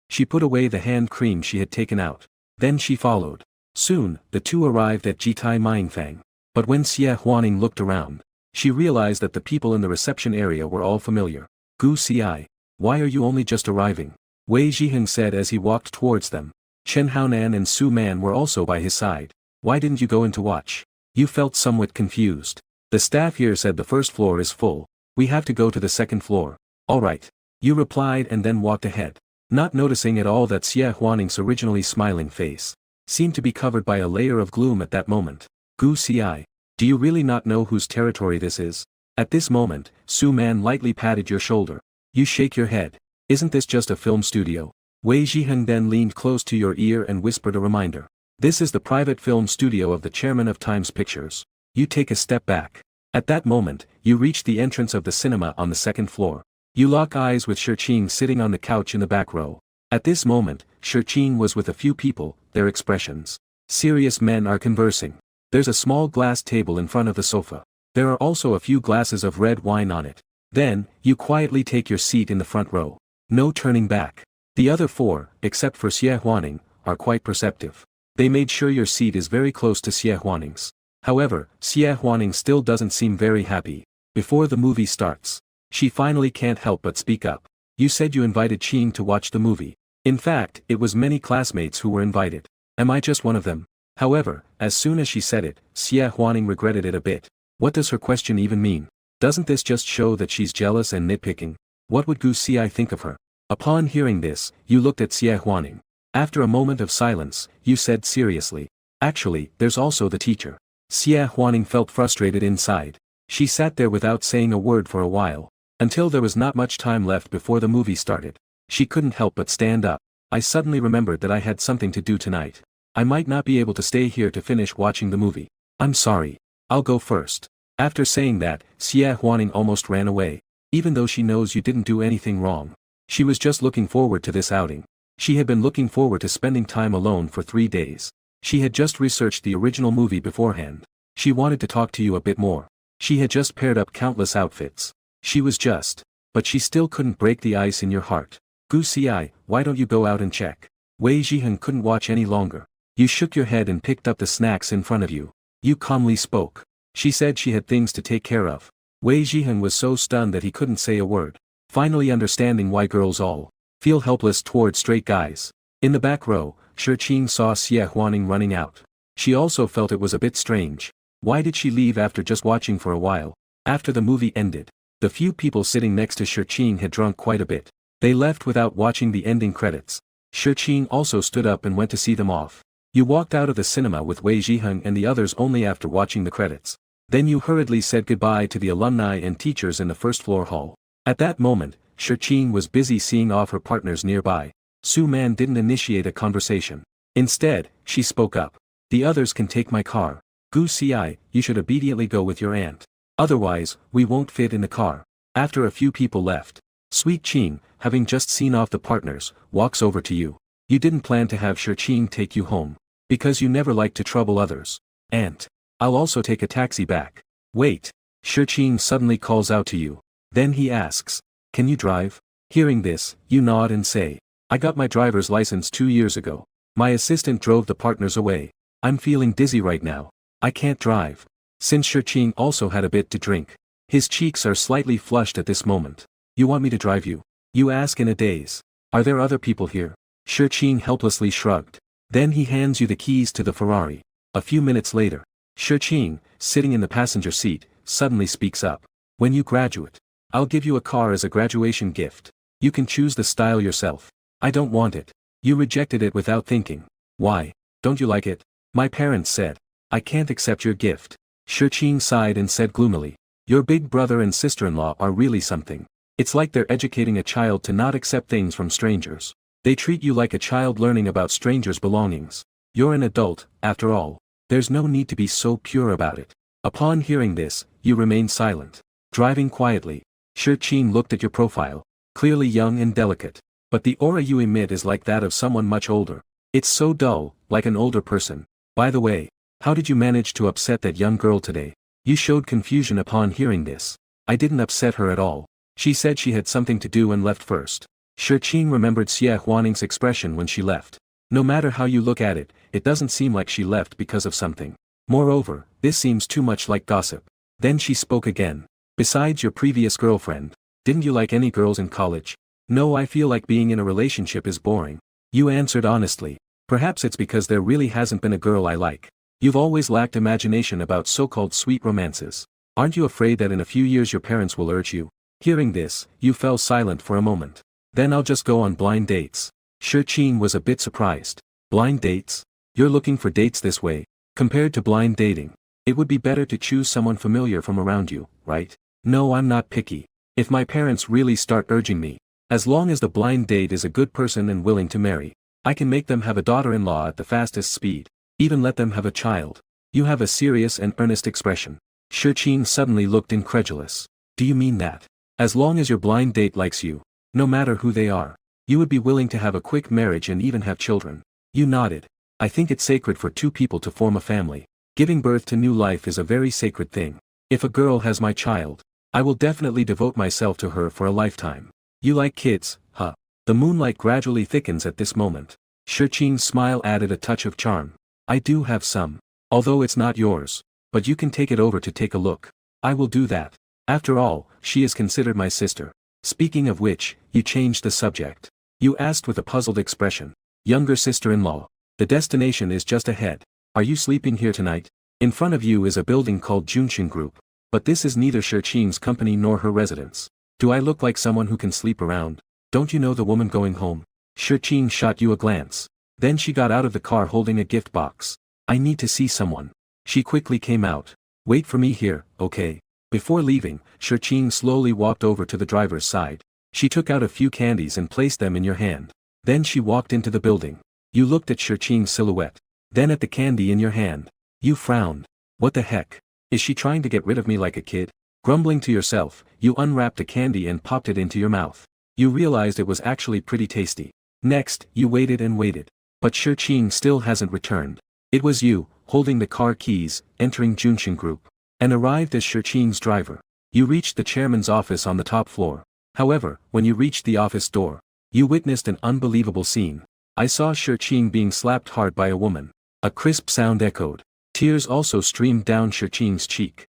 She put away the hand cream she had taken out. Then she followed. Soon, the two arrived at Jitai Minfang. But when Xie Huaning looked around, she realized that the people in the reception area were all familiar. Gu Xi, why are you only just arriving? Wei Zhiheng said as he walked towards them. Chen Haonan and Su Man were also by his side. Why didn't you go in to watch? You felt somewhat confused. The staff here said the first floor is full. We have to go to the second floor. Alright. You replied and then walked ahead. Not noticing at all that Xie Huaning's originally smiling face seemed to be covered by a layer of gloom at that moment. Gu Xi, do you really not know whose territory this is? At this moment, Su Man lightly patted your shoulder. You shake your head. Isn't this just a film studio? Wei Zhiheng then leaned close to your ear and whispered a reminder. This is the private film studio of the chairman of Times Pictures. You take a step back. At that moment, you reach the entrance of the cinema on the second floor. You lock eyes with Shirqing sitting on the couch in the back row. At this moment, Shirqing was with a few people, their expressions. Serious men are conversing. There's a small glass table in front of the sofa. There are also a few glasses of red wine on it. Then, you quietly take your seat in the front row. No turning back. The other four, except for Xie Huaning, are quite perceptive. They made sure your seat is very close to Xie Huaning's. However, Xie Huaning still doesn't seem very happy. Before the movie starts, she finally can't help but speak up. You said you invited Qing to watch the movie. In fact, it was many classmates who were invited. Am I just one of them? However, as soon as she said it, Xie Huaning regretted it a bit. What does her question even mean? Doesn't this just show that she's jealous and nitpicking? What would Gu Xi think of her? Upon hearing this, you looked at Xie Huaning. After a moment of silence, you said seriously. Actually, there's also the teacher. Xia Huaning felt frustrated inside. She sat there without saying a word for a while, until there was not much time left before the movie started. She couldn't help but stand up. I suddenly remembered that I had something to do tonight. I might not be able to stay here to finish watching the movie. I'm sorry. I'll go first. After saying that, Xia Huaning almost ran away. Even though she knows you didn't do anything wrong. She was just looking forward to this outing. She had been looking forward to spending time alone for 3 days. She had just researched the original movie beforehand. She wanted to talk to you a bit more. She had just paired up countless outfits. She was just. But she still couldn't break the ice in your heart. Gu Xi, why don't you go out and check? Wei Zhiheng couldn't watch any longer. You shook your head and picked up the snacks in front of you. You calmly spoke. She said she had things to take care of. Wei Zhiheng was so stunned that he couldn't say a word. Finally understanding why girls all feel helpless toward straight guys. In the back row, Shi Qing saw Xie Huaning running out. She also felt it was a bit strange. Why did she leave after just watching for a while? After the movie ended, the few people sitting next to Shi Qing had drunk quite a bit. They left without watching the ending credits. Shi Qing also stood up and went to see them off. You walked out of the cinema with Wei Zhiheng and the others only after watching the credits. Then you hurriedly said goodbye to the alumni and teachers in the first floor hall. At that moment, Shi Qing was busy seeing off her partners nearby. Su Man didn't initiate a conversation. Instead, she spoke up. The others can take my car. Gu Xi, you should obediently go with your aunt. Otherwise, we won't fit in the car. After a few people left, Sweet Qing, having just seen off the partners, walks over to you. You didn't plan to have Shi Qing take you home. Because you never like to trouble others. Aunt. I'll also take a taxi back. Wait. Shi Qing suddenly calls out to you. Then he asks, can you drive? Hearing this, you nod and say, I got my driver's license 2 years ago. My assistant drove the partners away. I'm feeling dizzy right now. I can't drive. Since Shi Qing also had a bit to drink. His cheeks are slightly flushed at this moment. You want me to drive you? You ask in a daze. Are there other people here? Shi Qing helplessly shrugged. Then he hands you the keys to the Ferrari. A few minutes later, Shi Qing, sitting in the passenger seat, suddenly speaks up. When you graduate, I'll give you a car as a graduation gift. You can choose the style yourself. I don't want it. You rejected it without thinking. Why? Don't you like it? My parents said. I can't accept your gift. Shi Qing sighed and said gloomily. Your big brother and sister-in-law are really something. It's like they're educating a child to not accept things from strangers. They treat you like a child learning about strangers' belongings. You're an adult, after all. There's no need to be so pure about it. Upon hearing this, you remain silent. Driving quietly, Shi Qing looked at your profile. Clearly young and delicate. But the aura you emit is like that of someone much older. It's so dull, like an older person. By the way, how did you manage to upset that young girl today? You showed confusion upon hearing this. I didn't upset her at all. She said she had something to do and left first. Shi Qing remembered Xie Huaning's expression when she left. No matter how you look at it, it doesn't seem like she left because of something. Moreover, this seems too much like gossip. Then she spoke again. Besides your previous girlfriend, didn't you like any girls in college? No, I feel like being in a relationship is boring. You answered honestly. Perhaps it's because there really hasn't been a girl I like. You've always lacked imagination about so-called sweet romances. Aren't you afraid that in a few years your parents will urge you? Hearing this, you fell silent for a moment. Then I'll just go on blind dates. Shi Qing was a bit surprised. Blind dates? You're looking for dates this way. Compared to blind dating, it would be better to choose someone familiar from around you, right? No, I'm not picky. If my parents really start urging me, as long as the blind date is a good person and willing to marry, I can make them have a daughter-in-law at the fastest speed. Even let them have a child. You have a serious and earnest expression. Shi Qing suddenly looked incredulous. Do you mean that? As long as your blind date likes you, no matter who they are, you would be willing to have a quick marriage and even have children? You nodded. I think it's sacred for two people to form a family. Giving birth to new life is a very sacred thing. If a girl has my child, I will definitely devote myself to her for a lifetime. You like kids, huh? The moonlight gradually thickens at this moment. Shi Qing's smile added a touch of charm. I do have some. Although it's not yours. But you can take it over to take a look. I will do that. After all, she is considered my sister. Speaking of which, you changed the subject. You asked with a puzzled expression. Younger sister-in-law. The destination is just ahead. Are you sleeping here tonight? In front of you is a building called Junshin Group. But this is neither Shi Qing's company nor her residence. Do I look like someone who can sleep around? Don't you know the woman going home? Shi Qing shot you a glance. Then she got out of the car holding a gift box. I need to see someone. She quickly came out. Wait for me here, okay? Before leaving, Shirching slowly walked over to the driver's side. She took out a few candies and placed them in your hand. Then she walked into the building. You looked at Shirching's silhouette. Then at the candy in your hand. You frowned. What the heck? Is she trying to get rid of me like a kid? Grumbling to yourself, you unwrapped a candy and popped it into your mouth. You realized it was actually pretty tasty. Next, you waited and waited. But Shirching still hasn't returned. It was you, holding the car keys, entering Junshin Group. And arrived as Shirching's driver. You reached the chairman's office on the top floor. However, when you reached the office door, you witnessed an unbelievable scene. I saw Shirching being slapped hard by a woman. A crisp sound echoed. Tears also streamed down Shirching's cheek.